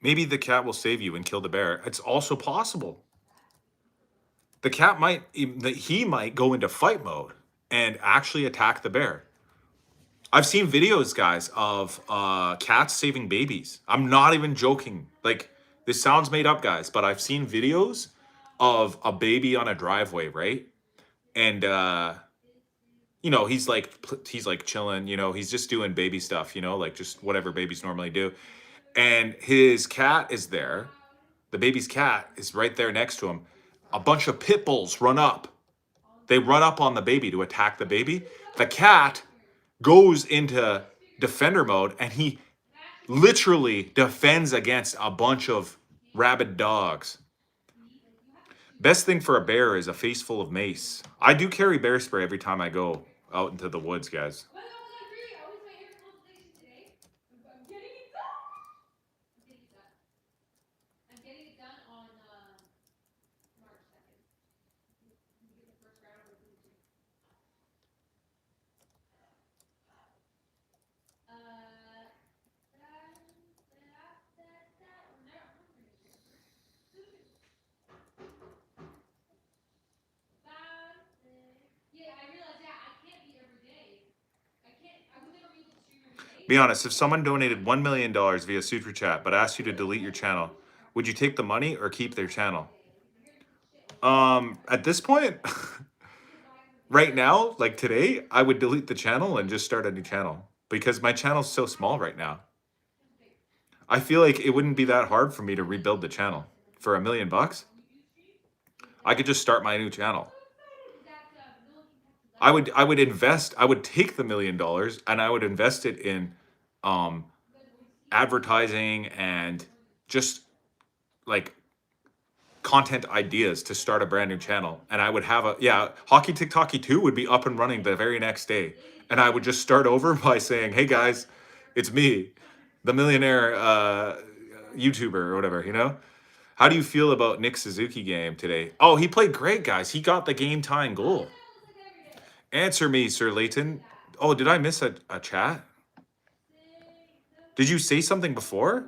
Maybe the cat will save you and kill the bear. It's also possible. The cat might, he might go into fight mode and actually attack the bear. I've seen videos, guys, of cats saving babies. I'm not even joking. Like, this sounds made up, guys, but I've seen videos of a baby on a driveway, right? And he's like chilling, he's just doing baby stuff, like just whatever babies normally do. And his cat is there. The baby's cat is right there next to him. A bunch of pit bulls run up. They run up on the baby to attack the baby. The cat goes into defender mode and he literally defends against a bunch of rabid dogs. Best thing for a bear is a face full of mace. I do carry bear spray every time I go out into the woods, guys. Be honest, if someone donated $1 million via Super Chat but asked you to delete your channel, would you take the money or keep their channel? At this point, right now, like today, I would delete the channel and just start a new channel because my channel's so small right now. I feel like it wouldn't be that hard for me to rebuild the channel. For $1 million, I could just start my new channel. I would take the $1 million and I would invest it in advertising and just like content ideas to start a brand new channel. And I would have HockeyTikTockey 2 would be up and running the very next day. And I would just start over by saying, hey guys, it's me, the millionaire YouTuber or whatever, How do you feel about Nick Suzuki game today? Oh, he played great, guys. He got the game tying goal. Answer me, Sir Layton. Oh, did I miss a chat? Did you say something before?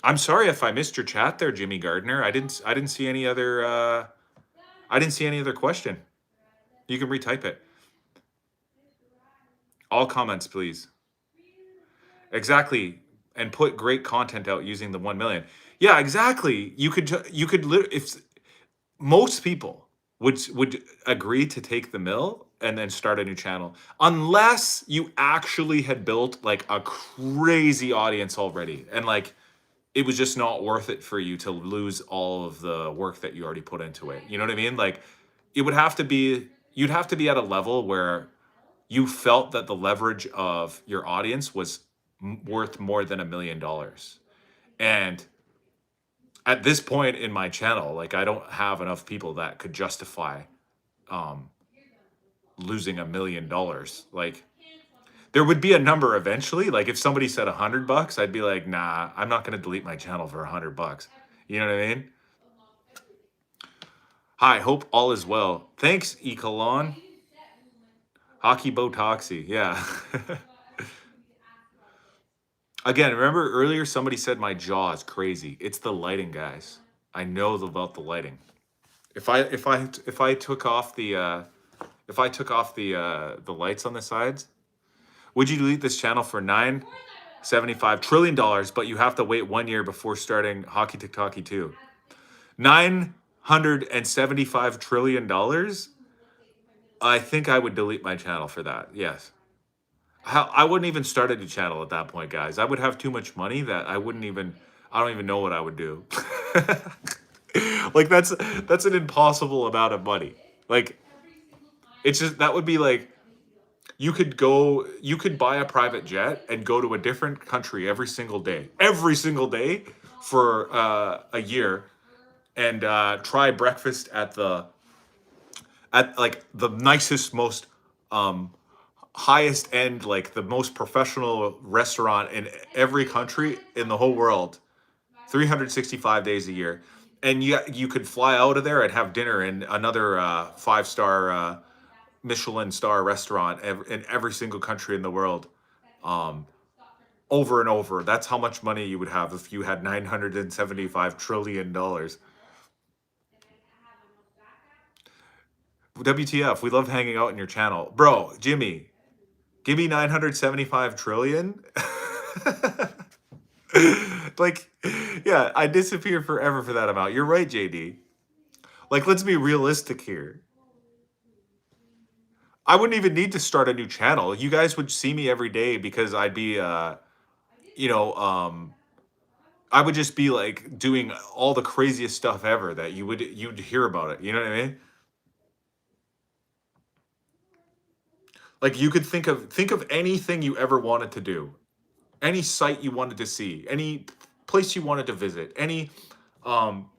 I'm sorry if I missed your chat there, Jimmy Gardner. I didn't see any other question. You can retype it. All comments, please. Exactly. And put great content out using the 1 million. Yeah, exactly. You could if most people would agree to take the mill and then start a new channel unless you actually had built like a crazy audience already and like it was just not worth it for you to lose all of the work that you already put into it. You know what I mean? Like you'd have to be at a level where you felt that the leverage of your audience was worth more than $1 million. And at this point in my channel, like I don't have enough people that could justify losing $1 million. Like there would be a number eventually. Like if somebody said $100, I'd be like, nah, I'm not going to delete my channel for $100. You know what I mean? Hi, hope all is well. Thanks, Ecolon. Hockey Botoxy, yeah. Again, remember earlier somebody said my jaw is crazy. It's the lighting, guys. I know about the lighting. If I took off the lights on the sides, would you delete this channel for $9.75 trillion, but you have to wait 1 year before starting HockeyTikTockey 2? $975 trillion? I think I would delete my channel for that. Yes. I wouldn't even start a new channel at that point, guys. I would have too much money that I don't even know what I would do. Like that's an impossible amount of money. Like it's just, that would be like, you could buy a private jet and go to a different country every single day for a year, and try breakfast at like the nicest, most um highest end, like the most professional restaurant in every country in the whole world, 365 days a year. And you could fly out of there and have dinner in another five-star Michelin star restaurant in every single country in the world, um, over and over. That's how much money you would have if you had $975 trillion. WTF? We love hanging out in your channel, bro. Jimmy, give me 975 trillion. Like, yeah, I disappear forever for that amount. You're right, JD. Like, let's be realistic here. I wouldn't even need to start a new channel. You guys would see me every day because I'd be, you know, I would just be like doing all the craziest stuff ever that you'd hear about it. You know what I mean? Like you could think of anything you ever wanted to do, any site you wanted to see, any place you wanted to visit, any um,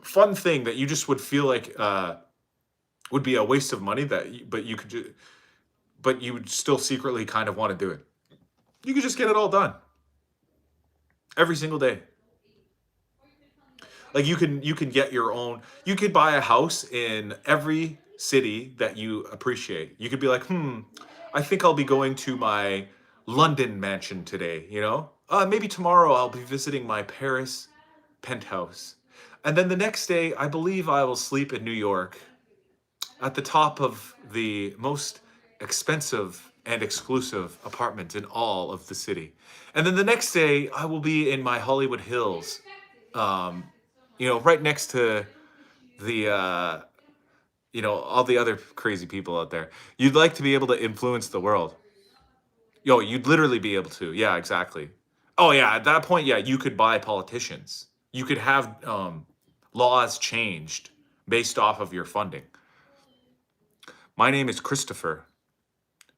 fun thing that you just would feel like would be a waste of money but you could but you would still secretly kind of want to do it. You could just get it all done every single day. Like you can get your own. You could buy a house in every city that you appreciate. You could be like, I think I'll be going to my London mansion today. You know, maybe tomorrow I'll be visiting my Paris penthouse, and then the next day I believe I will sleep in New York at the top of the most expensive and exclusive apartment in all of the city. And then the next day, I will be in my Hollywood Hills, um, you know, right next to the, you know, all the other crazy people out there. You'd like to be able to influence the world. Yo, you'd literally be able to. Yeah, exactly. Oh, yeah. At that point, yeah, you could buy politicians. You could have laws changed based off of your funding. My name is Christopher.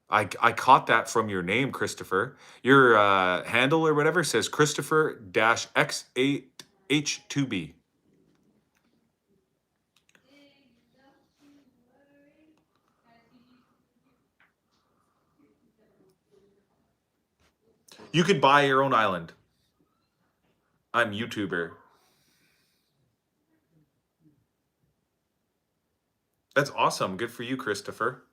I caught that from your name, Christopher. Your handle or whatever says Christopher X8H2B. You could buy your own island. I'm YouTuber. That's awesome. Good for you, Christopher.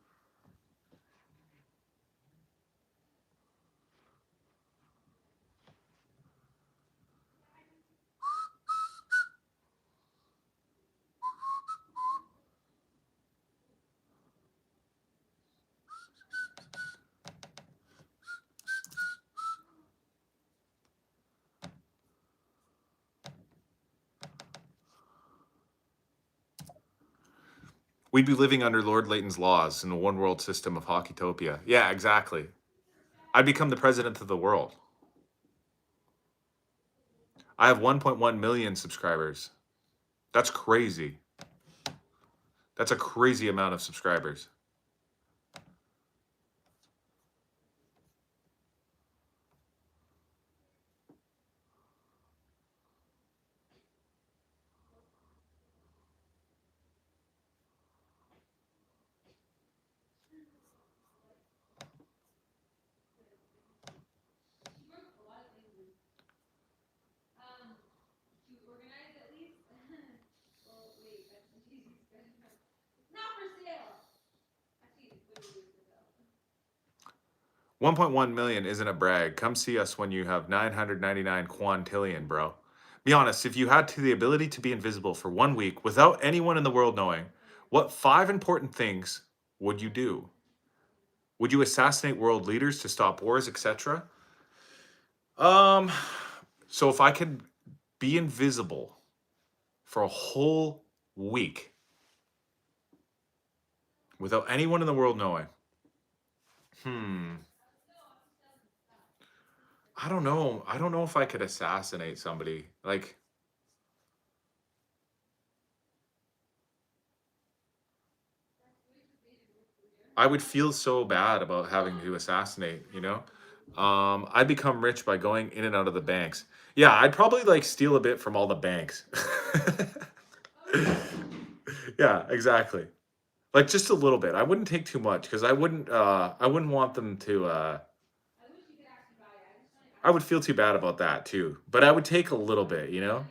'We'd be living under Lord Layton's laws in a one world system of HockeyTopia. Yeah, exactly. I'd become the president of the world. I have 1.1 million subscribers. That's crazy. That's a crazy amount of subscribers. $1.1 million isn't a brag. Come see us when you have 999 quintillion, bro. Be honest, if you had the ability to be invisible for 1 week without anyone in the world knowing, what 5 important things would you do? Would you assassinate world leaders to stop wars, etc.? Um, so if I could be invisible for a whole week without anyone in the world knowing, hmm, I don't know. I don't know if I could assassinate somebody. Like, I would feel so bad about having to assassinate, you know? I'd become rich by going in and out of the banks. Yeah, I'd probably like steal a bit from all the banks. Yeah, exactly. Like just a little bit. I wouldn't take too much because I wouldn't want them to I would feel too bad about that too. But I would take a little bit, you know?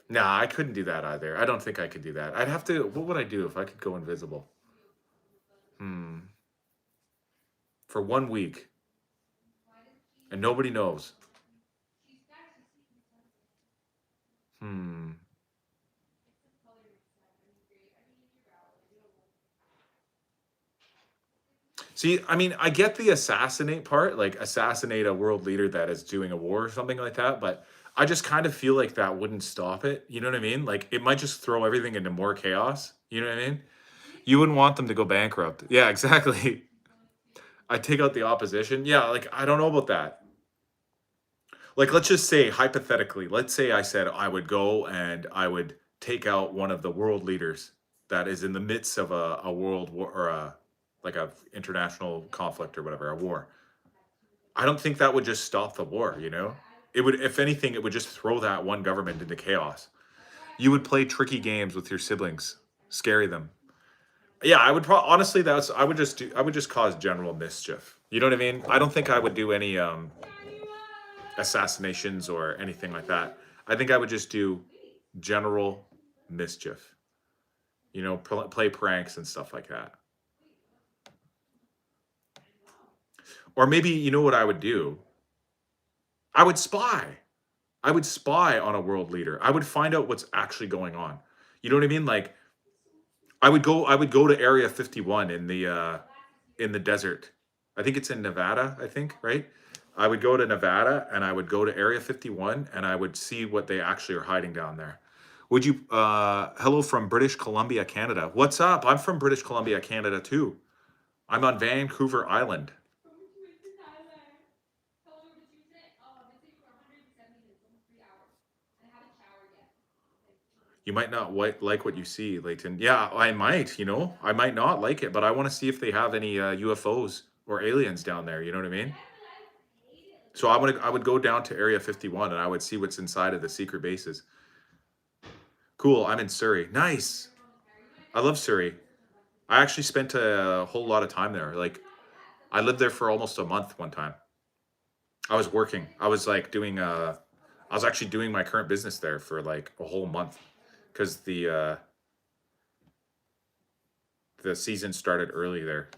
Nah, I couldn't do that either. I don't think I could do that. I'd have to what would I do if I could go invisible? Hmm. For 1 week and nobody knows. Hmm. See, I mean, I get the assassinate part, like assassinate a world leader that is doing a war or something like that, but I just kind of feel like that wouldn't stop it. You know what I mean? Like it might just throw everything into more chaos. You know what I mean? You wouldn't want them to go bankrupt. Yeah, exactly. I take out the opposition. Yeah, like I don't know about that. Like let's just say hypothetically, let's say I said I would go and I would take out one of the world leaders that is in the midst of a world war or a like a international conflict or whatever, a war. I don't think that would just stop the war, you know? It would if anything, it would just throw that one government into chaos. You would play tricky games with your siblings, scary them. Yeah, I would honestly, that's I would just cause general mischief. You know what I mean? I don't think I would do any, assassinations or anything like that. I think I would just do general mischief, you know, play pranks and stuff like that. Or maybe, you know what I would do? I would spy. I would spy on a world leader. I would find out what's actually going on. You know what I mean? Like I would go to Area 51 in the desert. I think it's in Nevada, I think, right? I would go to Nevada and I would go to Area 51 and I would see what they actually are hiding down there. Would you hello from British Columbia, Canada. What's up? I'm from British Columbia, Canada too. I'm on Vancouver Island. You might not like what you see, Leighton. Yeah, I might, you know, I might not like it, but I want to see if they have any UFOs or aliens down there. You know what I mean? So I would go down to Area 51 and I would see what's inside of the secret bases. Cool. I'm in Surrey. Nice. I love Surrey. I actually spent a whole lot of time there. Like I lived there for almost a month one time. I was working. I was like doing I was actually doing my current business there for like a whole month because the season started early there.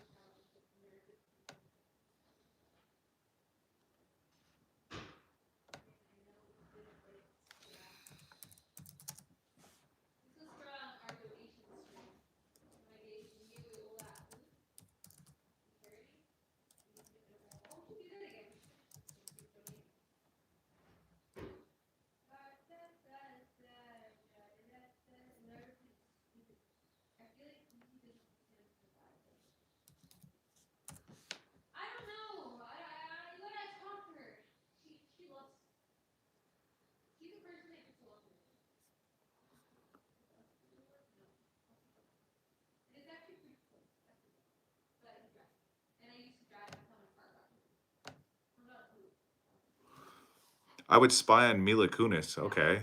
I would spy on Mila Kunis. Okay.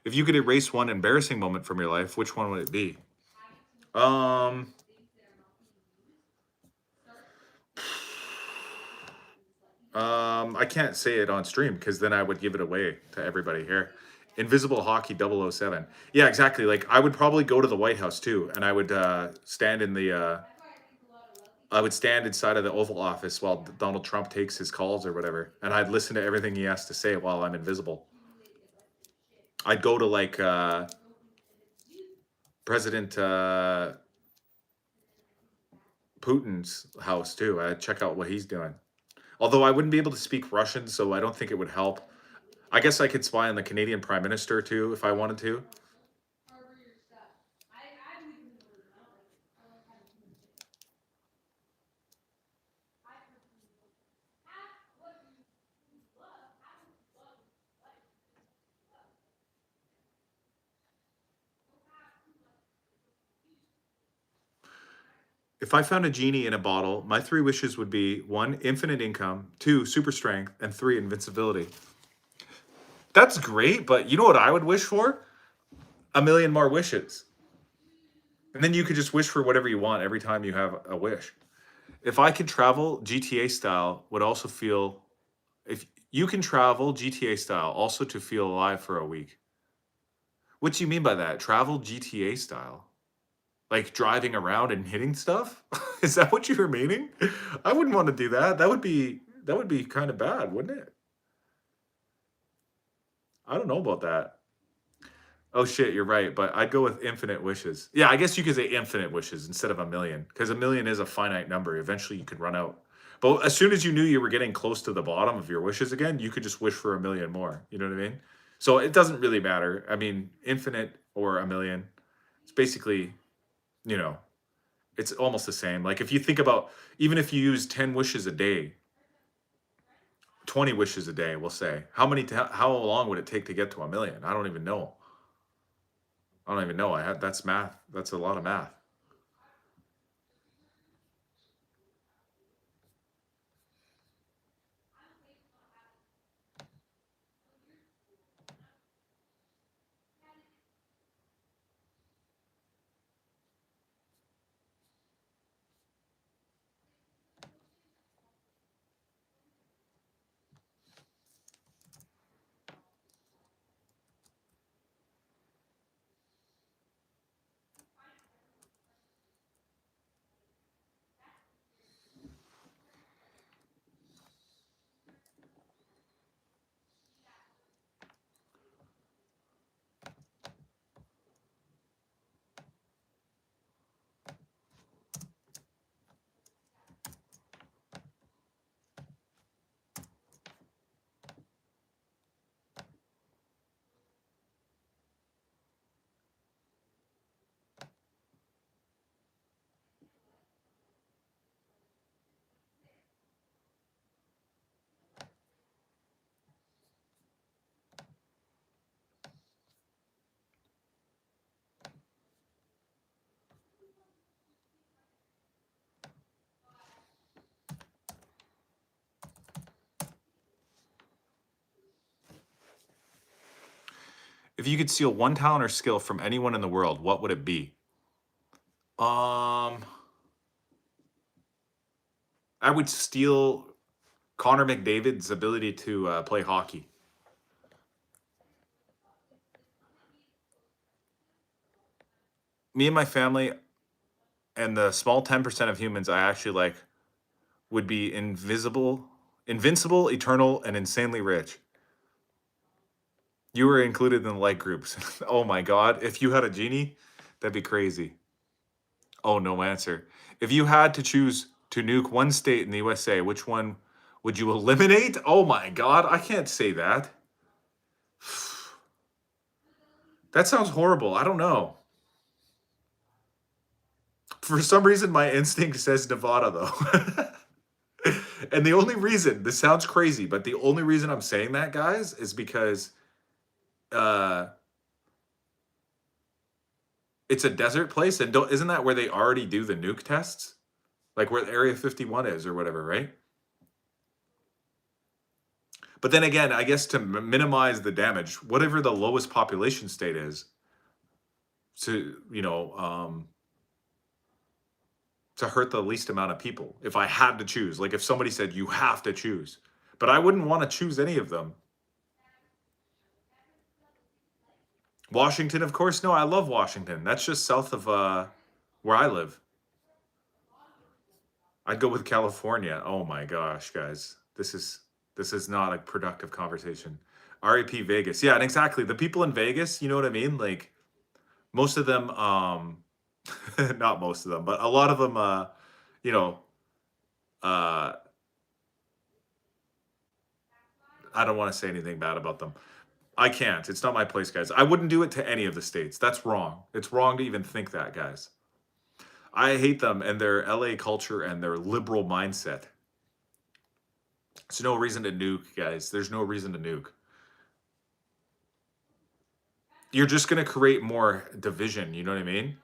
If you could erase one embarrassing moment from your life, which one would it be? Um, I can't say it on stream because then I would give it away to everybody here. Invisible Hockey 007. Yeah, exactly. Like I would probably go to the White House too, and I would stand in the I would stand inside of the Oval Office while Donald Trump takes his calls or whatever, and I'd listen to everything he has to say while I'm invisible. I'd go to like President Putin's house too. I'd check out what he's doing. Although I wouldn't be able to speak Russian, so I don't think it would help. I guess I could spy on the Canadian Prime Minister too if I wanted to. If I found a genie in a bottle, my three wishes would be one, infinite income, two, super strength, and three, invincibility. That's great, but you know what I would wish for? A million more wishes. And then you could just wish for whatever you want every time you have a wish. If I could travel GTA style, would also feel, if you can travel GTA style also to feel alive for a week. What do you mean by that? Travel GTA style? Like driving around and hitting stuff? Is that what you were meaning? I wouldn't want to do that. That would be kind of bad, wouldn't it? I don't know about that. Oh shit, you're right, but I'd go with infinite wishes. Yeah, I guess you could say infinite wishes instead of a million, because a million is a finite number. Eventually you could run out. But as soon as you knew you were getting close to the bottom of your wishes again, you could just wish for a million more. You know what I mean? So it doesn't really matter. I mean, infinite or a million, it's basically, you know, it's almost the same. Like if you think about, even if you use 10 wishes a day, 20 wishes a day, we'll say, how long would it take to get to a million? I don't even know. I don't even know. That's math. That's a lot of math. If you could steal one talent or skill from anyone in the world, what would it be? Um, I would steal Connor McDavid's ability to play hockey. Me and my family and the small 10% of humans I actually like would be invincible, eternal, and insanely rich. You were included in the like groups. Oh my god, if you had a genie, that'd be crazy. Oh, no answer. If you had to choose to nuke one state in the USA, which one would you eliminate? Oh my god, I can't say that. That sounds horrible. I don't know. For some reason, my instinct says Nevada, though. And the only reason, this sounds crazy, but the only reason I'm saying that, guys, is because uh, it's a desert place. And isn't that where they already do the nuke tests? Like where Area 51 is or whatever, right? But then again, I guess to minimize the damage, whatever the lowest population state is, to to hurt the least amount of people. If I had to choose, like if somebody said you have to choose, but I wouldn't want to choose any of them. Washington, of course. No, I love Washington. That's just south of where I live. I'd go with California. Oh my gosh, guys, this is not a productive conversation. RAP Vegas. Yeah, and exactly. The people in Vegas, you know what I mean? Like most of them, not most of them, but a lot of them, you know, uh, I don't want to say anything bad about them. I can't. It's not my place, guys. I wouldn't do it to any of the states. That's wrong. It's wrong to even think that, guys. I hate them and their LA culture and their liberal mindset. There's no reason to nuke, guys. There's no reason to nuke. You're just going to create more division. You know what I mean?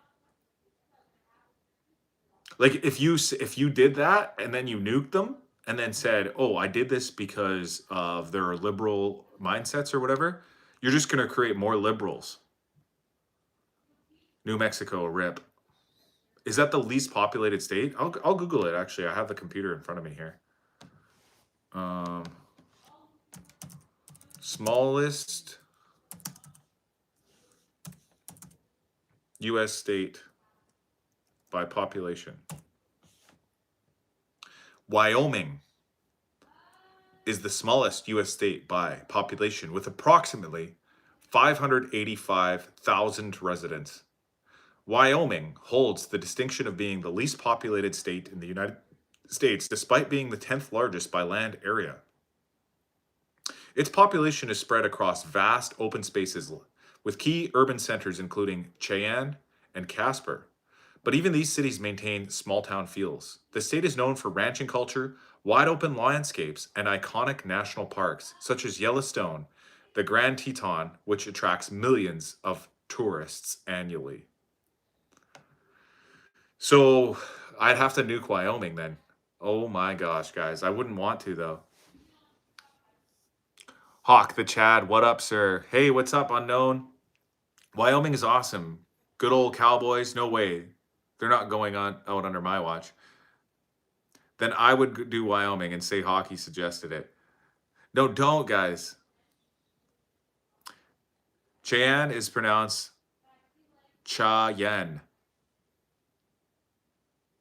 Like if you did that and then you nuked them and then said, "Oh, I did this because of their liberal mindsets or whatever," you're just going to create more liberals. New Mexico, rip. Is that the least populated state? I'll Google it. Actually, I have the computer in front of me here. Smallest U.S. state by population. Wyoming is the smallest U.S. state by population with approximately 585,000 residents. Wyoming holds the distinction of being the least populated state in the United States, despite being the 10th largest by land area. Its population is spread across vast open spaces with key urban centers including Cheyenne and Casper. But even these cities maintain small town feels. The state is known for ranching culture, wide open landscapes, and iconic national parks such as Yellowstone, the Grand Teton, which attracts millions of tourists annually. So I'd have to nuke Wyoming then. Oh my gosh, guys. I wouldn't want to, though. Hawk the Chad, what up, sir? Hey, what's up, unknown? Wyoming is awesome. Good old Cowboys. No way. They're not going out under my watch. Then I would do Wyoming and say Hockey suggested it. No, don't, guys. Cheyenne is pronounced Cha-yen.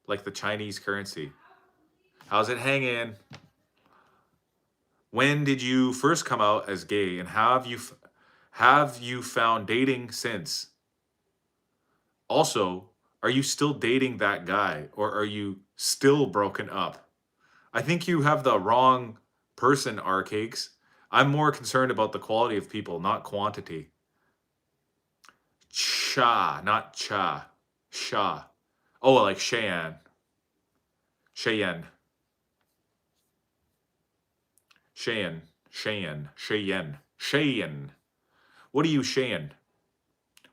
Like the Chinese currency. How's it hanging? When did you first come out as gay, and have you found dating since? Also, are you still dating that guy, or are you still broken up? I think you have the wrong person, R-Cakes. I'm more concerned about the quality of people, not quantity. Cha, not cha. Sha. Oh, like Cheyenne. Cheyenne. Cheyenne. Cheyenne. Cheyenne. Cheyenne. What are you Cheyenne?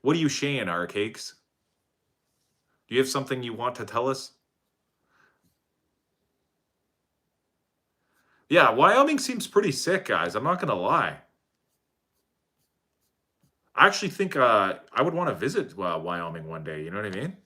What are you Cheyenne, R-Cakes? Do you have something you want to tell us? Yeah, Wyoming seems pretty sick, guys. I'm not going to lie. I actually think I would want to visit Wyoming one day. You know what I mean?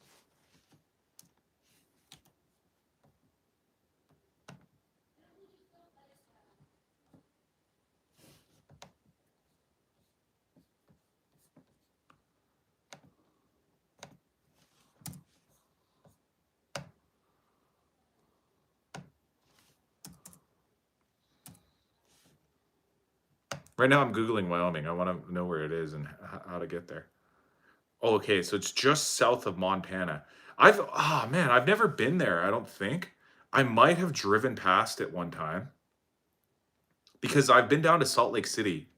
Right now I'm Googling Wyoming. I want to know where it is and how to get there. Oh, okay, so it's just south of Montana. I've never been there, I don't think. I might have driven past it one time because I've been down to Salt Lake City,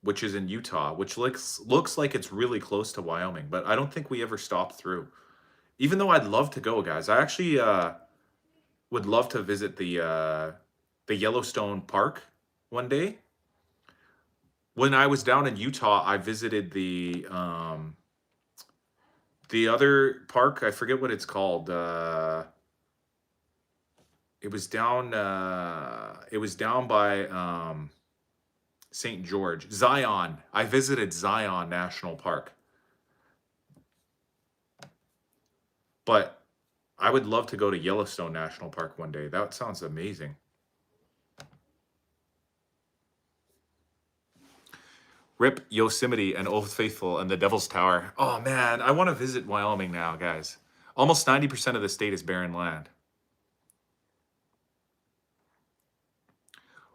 which is in Utah, which looks like it's really close to Wyoming, but I don't think we ever stopped through. Even though I'd love to go, guys. I actually would love to visit the Yellowstone Park one day. When I was down in Utah, I visited the other park. I forget what it's called. It was down by St. George. Zion. I visited Zion National Park. But I would love to go to Yellowstone National Park one day. That sounds amazing. Rip Yosemite and Old Faithful and the Devil's Tower. Oh man, I want to visit Wyoming now, guys. Almost 90% of the state is barren land.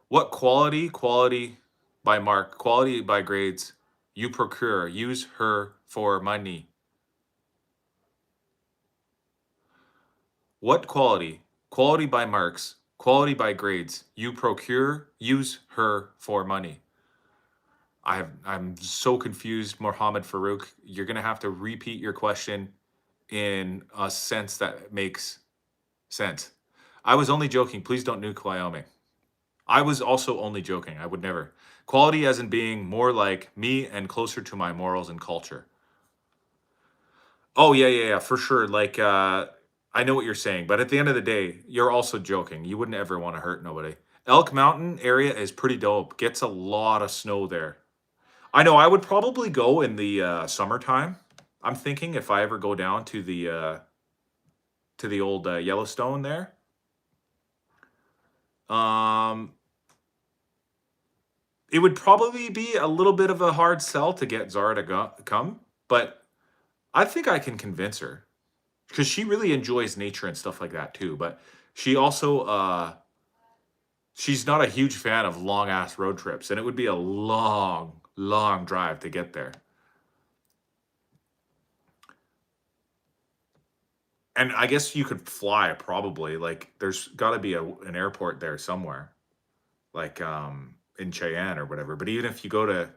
What quality by mark, quality by grades you procure, use her for money. What quality by marks, quality by grades you procure, use her for money. I'm so confused, Mohammed Farouk. You're going to have to repeat your question in a sense that makes sense. I was only joking. Please don't nuke Wyoming. I was also only joking. I would never. Quality as in being more like me and closer to my morals and culture. Oh, yeah, for sure. Like, I know what you're saying, but at the end of the day, you're also joking. You wouldn't ever want to hurt nobody. Elk Mountain area is pretty dope. Gets a lot of snow there. I know I would probably go in the summertime. I'm thinking if I ever go down to the old Yellowstone there. Um, it would probably be a little bit of a hard sell to get Zara to come, but I think I can convince her because she really enjoys nature and stuff like that too. But she also she's not a huge fan of long ass road trips, and it would be a long, long drive to get there. And I guess you could fly probably. Like, there's got to be an airport there somewhere, like in Cheyenne or whatever. But even if you go to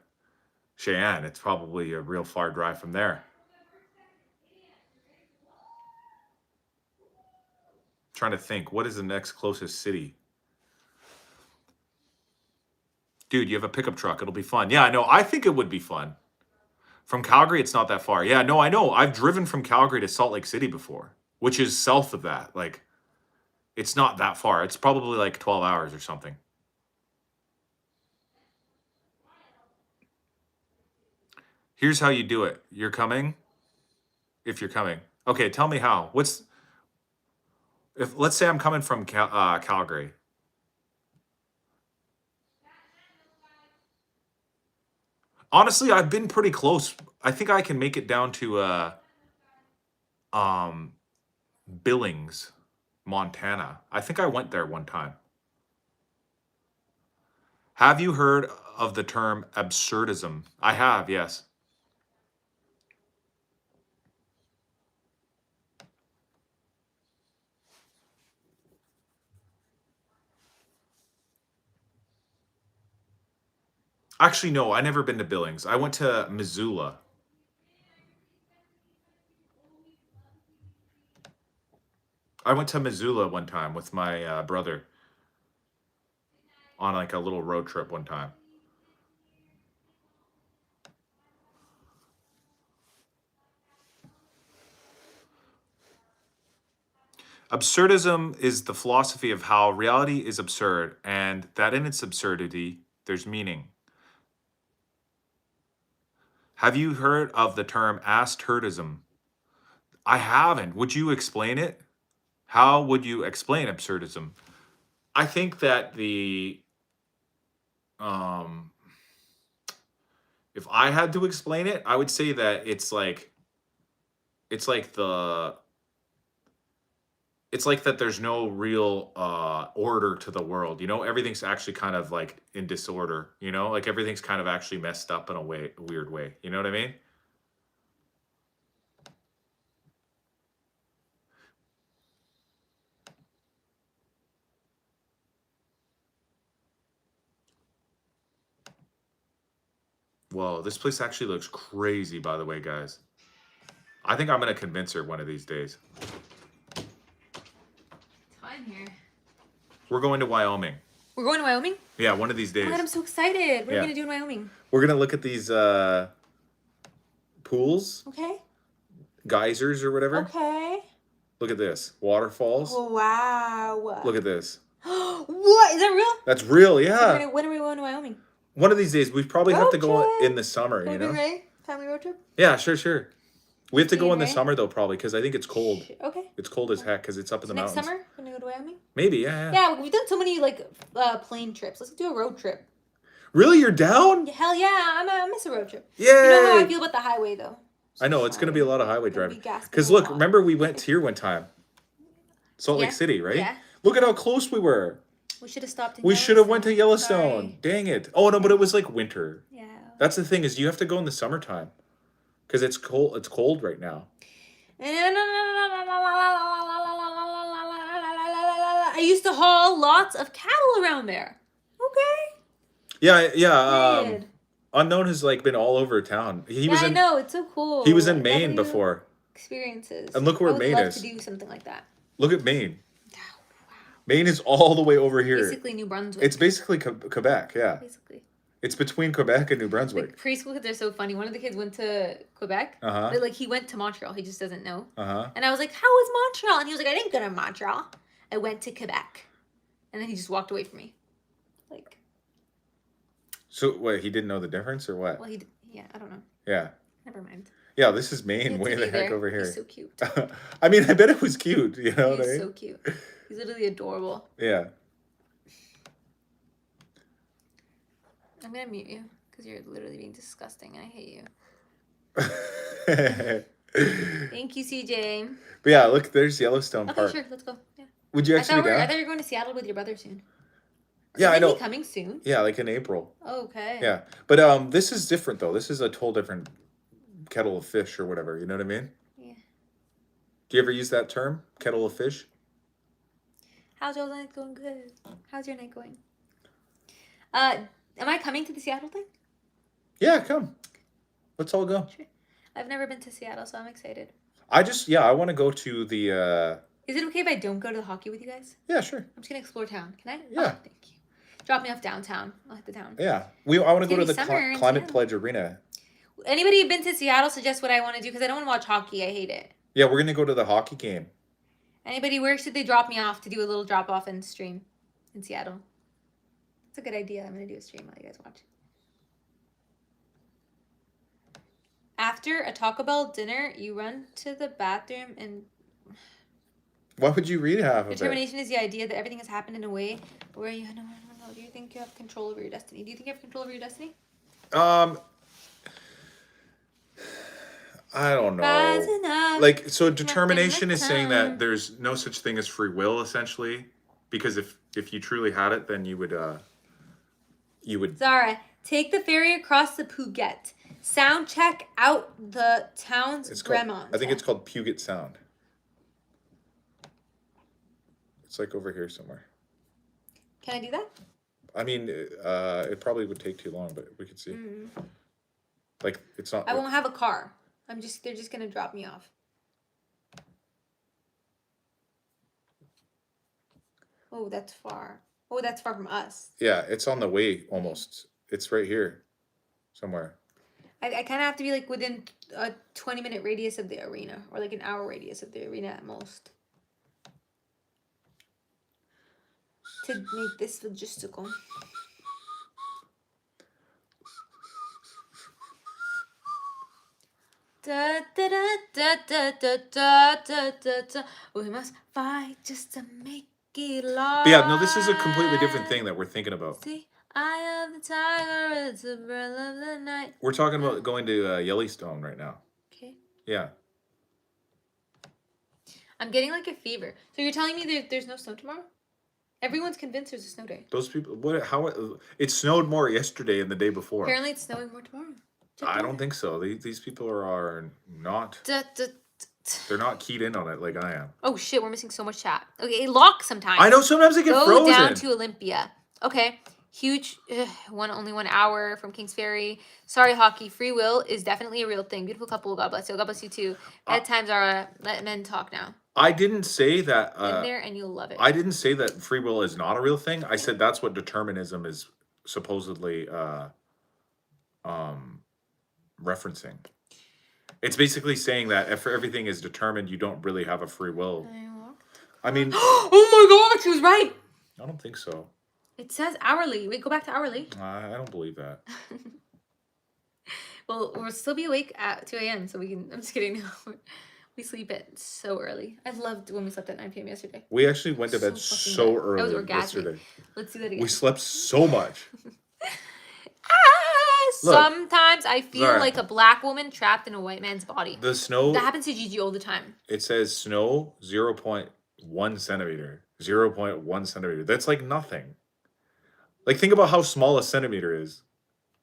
Cheyenne, it's probably a real far drive from there. Trying to think, what is the next closest city? Dude, you have a pickup truck. It'll be fun. Yeah, I know. I think it would be fun. From Calgary, it's not that far. Yeah, no, I know. I've driven from Calgary to Salt Lake City before, which is south of that. Like, it's not that far. It's probably like 12 hours or something. Here's how you do it. You're coming? If you're coming. Okay, tell me how. Let's say I'm coming from Calgary. Honestly, I've been pretty close. I think I can make it down to um Billings, Montana. I think I went there one time. Have you heard of the term absurdism? I have, yes. Actually, no, I never been to Billings. I went to Missoula. I went to Missoula one time with my brother on like a little road trip one time. Absurdism is the philosophy of how reality is absurd and that in its absurdity, there's meaning. Have you heard of the term asturdism? I haven't. Would you explain it? How would you explain absurdism? I think that um if I had to explain it, I would say that it's like the it's like that there's no real order to the world. You know, everything's actually kind of like in disorder, you know? Like everything's kind of actually messed up in a weird way. You know what I mean? Whoa, this place actually looks crazy, by the way, guys. I think I'm gonna convince her one of these days. Time here. We're going to Wyoming. We're going to Wyoming? Yeah, one of these days. Oh my God, I'm so excited. What are Yeah. we gonna do in Wyoming? We're gonna look at these pools, Okay. geysers or whatever. Okay. Look at this. Waterfalls. Oh, wow. Look at this. What? Is that real? That's real, So yeah. when are we going to Wyoming? One of these days, we probably have to Road go trip. in the summer, Can you we know? bring Ray? Family road trip? Yeah, sure. We have to go in the Ray? summer, though, probably, because I think it's cold. Okay. It's cold as heck, because it's up in the Next mountains. summer, gonna go to Wyoming? Maybe, yeah. Yeah, we've done so many like plane trips. Let's do a road trip. Really? You're down? Hell yeah, I miss a road trip. Yay! You know how I feel about the highway though. I know, it's going to be a lot of highway Gonna driving. be gasping Because a look, lot. remember we went here one time? Salt Lake Yeah, City, right? yeah. Look at how close we were. We should have stopped in We should have went to Yellowstone. Yellowstone. Sorry. Dang it. Oh, no, but it was like winter. Yeah. That's the thing is you have to go in the summertime. Because it's cold. It's cold right now. I used to haul lots of cattle around there. Okay. Yeah. Good. Unknown has like been all over town. He was I in know, it's so cool. he was in Like, Maine W before. Experiences. And look where I would Maine love is. to do something like that. Look at Maine. Wow. Maine is all the way over here. Basically New Brunswick. It's basically Quebec, yeah. Basically. It's between Quebec and New The Brunswick. preschool kids are so funny. One of the kids went to Quebec. But like he went to Montreal. He just doesn't know. And I was like, how was Montreal? And he was like, I didn't go to Montreal. I went to Quebec. And then he just walked away from me. Like. So what? He didn't know the difference or what? Well, yeah, I don't know. Yeah. Never mind. Yeah, this is Maine, way the heck over here. He's so cute. I mean, I bet it was cute. You know, He's so cute. He's literally adorable. Yeah. I'm gonna mute you because you're literally being disgusting. I hate you. Thank you, CJ. But yeah, look, there's Yellowstone Park. Okay, sure, let's go. Yeah. Would you actually be down? I thought you were going to Seattle with your brother soon. Yeah, I know. Coming soon. Yeah, like in April. Oh, okay. Yeah, but this is different though. This is a whole different kettle of fish or whatever. You know what I mean? Yeah. Do you ever use that term, kettle of fish? How's your night going? Good. How's your night going? Am I coming to the Seattle thing? Yeah, come. Let's all go. Sure. I've never been to Seattle, so I'm excited. I want to go to the... Is it okay if I don't go to the hockey with you guys? Yeah, sure. I'm just going to explore town. Can I? Yeah. Oh, thank you. Drop me off downtown. I'll hit the town. Yeah. I want to go to the summer Climate Pledge Arena. Anybody been to Seattle suggest what I want to do? Because I don't want to watch hockey. I hate it. Yeah, we're going to go to the hockey game. Anybody, where should they drop me off to do a little drop off and stream in Seattle? It's a good idea. I'm going to do a stream while you guys watch. After a Taco Bell dinner, you run to the bathroom and... Why would you read half of it? Determination is the idea that everything has happened in a way where you... No. Do you think you have control over your destiny? Do you think you have control over your destiny? I don't know. Like, so determination is saying that there's no such thing as free will, essentially. Because if you truly had it, then you would... Zara, take the ferry across the Puget. Sound check out the town's grandma. I think it's called Puget Sound. It's like over here somewhere. Can I do that? I mean, it probably would take too long, but we could see. Like, it's not... I won't have a car. They're just going to drop me off. Oh, that's far. Oh, that's far from us. Yeah, it's on the way, almost. It's right here, somewhere. I kind of have to be, like, within a 20-minute radius of the arena. Or, like, an hour radius of the arena at most. To make this logistical. Da, da, da, da, da, da, da, da, da. We must fight just to make it alive. But yeah, no, this is a completely different thing that we're thinking about. See, eye of the tiger, it's the breath of the night. We're talking about going to Yellowstone right now. Okay. Yeah. I'm getting like a fever. So you're telling me there's no snow tomorrow? Everyone's convinced there's a snow day. Those people, it snowed more yesterday and the day before. Apparently it's snowing more tomorrow. I don't think so. These people are not. They're not keyed in on it like I am. Oh shit, we're missing so much chat. Okay, lock sometimes. I know sometimes they get frozen. Go down to Olympia. Okay, huge. Only 1 hour from Kings Ferry. Sorry, hockey. Free will is definitely a real thing. Beautiful couple. God bless you. God bless you too. Bedtime, Zara. Let men talk now. I didn't say that. Live there and you'll love it. I didn't say that free will is not a real thing. I said that's what determinism is supposedly referencing. It's basically saying that if everything is determined, you don't really have a free will. I mean... Oh my god, she was right! I don't think so. It says hourly. Wait, go back to hourly. I don't believe that. Well, we'll still be awake at 2 a.m. so we can... I'm just kidding. We sleep at so early. I loved when we slept at 9 p.m. yesterday. We actually went to bed so early yesterday. Let's do that again. We slept so much. Look, sometimes I feel like a black woman trapped in a white man's body. The snow... That happens to Gigi all the time. It says snow 0.1 centimeter. 0.1 centimeter. That's like nothing. Like, think about how small a centimeter is.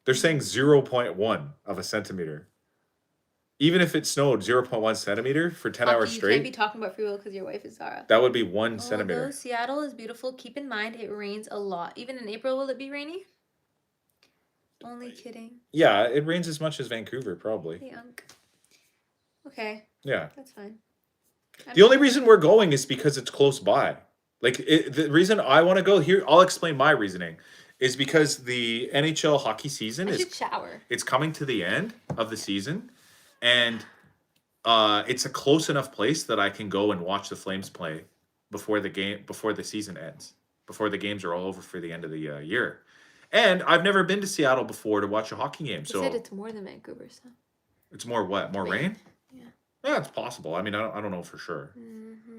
They're saying 0.1 of a centimeter. Even if it snowed 0.1 centimeter for 10 hours straight. You can't be talking about free will because your wife is Zara. That would be 1 centimeter. Although Seattle is beautiful, keep in mind it rains a lot. Even in April, will it be rainy? Only kidding. Yeah, it rains as much as Vancouver, probably. Hey, okay. Yeah. That's fine. The only reason we're going is because it's close by. Like, the reason I want to go here, I'll explain my reasoning, is because the NHL hockey season should shower. It's coming to the end of the season, and it's a close enough place that I can go and watch the Flames play before the season ends, before the games are all over for the end of the year. And I've never been to Seattle before to watch a hockey game. You said it's more than Vancouver, so. It's more what? More rain? Yeah. Yeah, it's possible. I mean, I don't know for sure.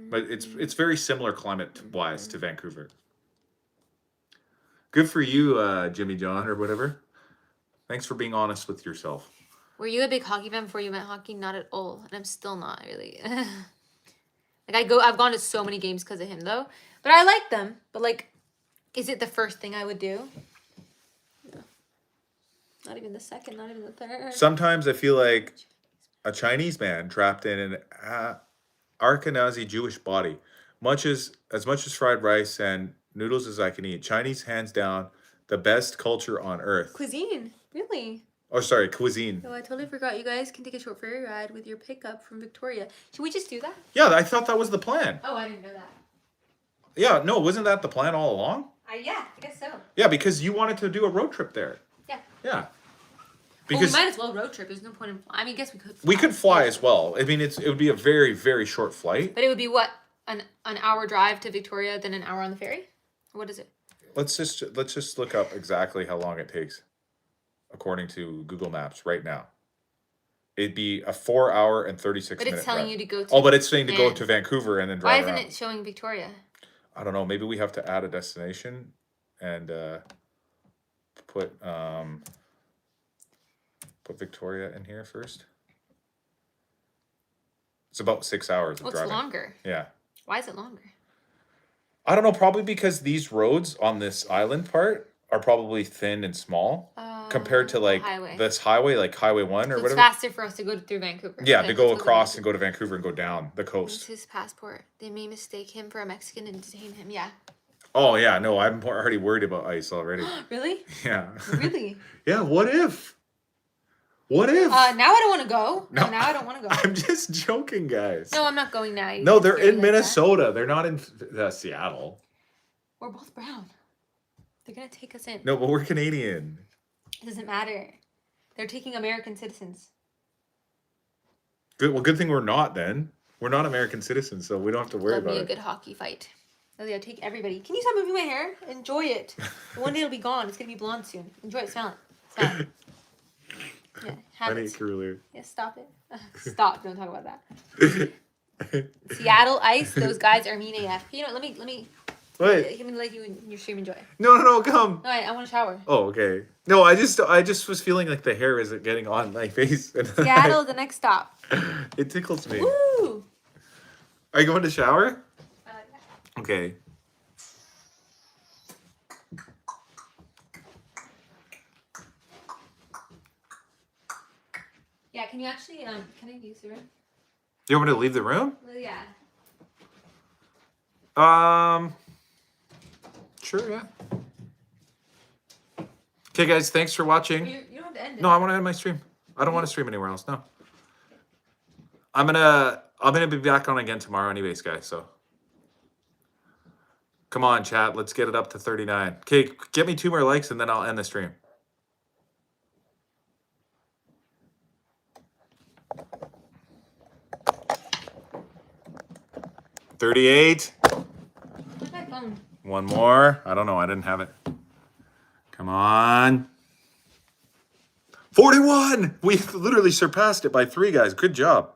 But it's very similar climate-wise to Vancouver. Good for you, Jimmy John, or whatever. Thanks for being honest with yourself. Were you a big hockey fan before you went hockey? Not at all. And I'm still not, really. I've gone to so many games because of him, though. But I like them. But, like, is it the first thing I would do? No. Not even the second, not even the third. Sometimes I feel like a Chinese man trapped in an Ashkenazi Jewish body. As much as fried rice and noodles as I can eat. Chinese, hands down, the best culture on earth. Cuisine, really? Oh, sorry, cuisine. Oh, I totally forgot. You guys can take a short ferry ride with your pickup from Victoria. Should we just do that? Yeah, I thought that was the plan. Oh, I didn't know that. Yeah, no, wasn't that the plan all along? Yeah, I guess so. Yeah, because you wanted to do a road trip there. Yeah. Yeah. Because we might as well road trip. There's no point in. I mean, I guess we could. We could fly as well. I mean, it would be a very, very short flight. But it would be what, an hour drive to Victoria, then an hour on the ferry. What is it? Let's just look up exactly how long it takes, according to Google Maps right now. It'd be a 4 hour and 36 minute. But it's telling you to go to. Oh, but it's saying to go to Vancouver and then drive. Why isn't it showing Victoria? I don't know. Maybe we have to add a destination and put Victoria in here first. It's about 6 hours of driving. It's longer. Yeah. Why is it longer? I don't know. Probably because these roads on this island part are probably thin and small compared to like this highway, like Highway 1 or whatever. It's faster for us to go through Vancouver. Yeah, to go across and go to Vancouver and go down the coast. It's his passport. They may mistake him for a Mexican and detain him. Yeah. Oh, yeah. No, I'm already worried about ICE already. Really? Yeah. Really? Yeah, what if? What if? Now I don't want to go. No, now I don't want to go. I'm just joking, guys. No, I'm not going now. No, they're in Minnesota. They're not in Seattle. We're both brown. They're going to take us in. No, but we're Canadian. It doesn't matter. They're taking American citizens. Good. Well, good thing we're not then. We're not American citizens, so we don't have to worry about it. It'll be a good hockey fight. Oh, yeah, take everybody. Can you stop moving my hair? Enjoy it. One day it'll be gone. It's going to be blonde soon. Enjoy it. Smell it. Smell it. Yeah, have it. Cooler. Yeah, stop it. Stop. Don't talk about that. Seattle Ice. Those guys are mean AF. You know, let me. Wait. Let me let you in your stream enjoy. No, come. No, I want to shower. Oh, okay. No, I just was feeling like the hair isn't getting on my face. Seattle, the next stop. It tickles me. Woo! Are you going to shower? Yeah. Okay. Yeah, can you actually, can I use the room? You want me to leave the room? Well, yeah. Sure, yeah. Okay, guys, thanks for watching. You don't have to end it. No, I want to end my stream. I don't want to stream anywhere else, no. I'm gonna be back on again tomorrow anyways, guys, so. Come on, chat, let's get it up to 39. Okay, get me 2 more likes and then I'll end the stream. $38. Where's my phone? 1 more. I don't know. I didn't have it. Come on. 41. We literally surpassed it by 3, guys. Good job.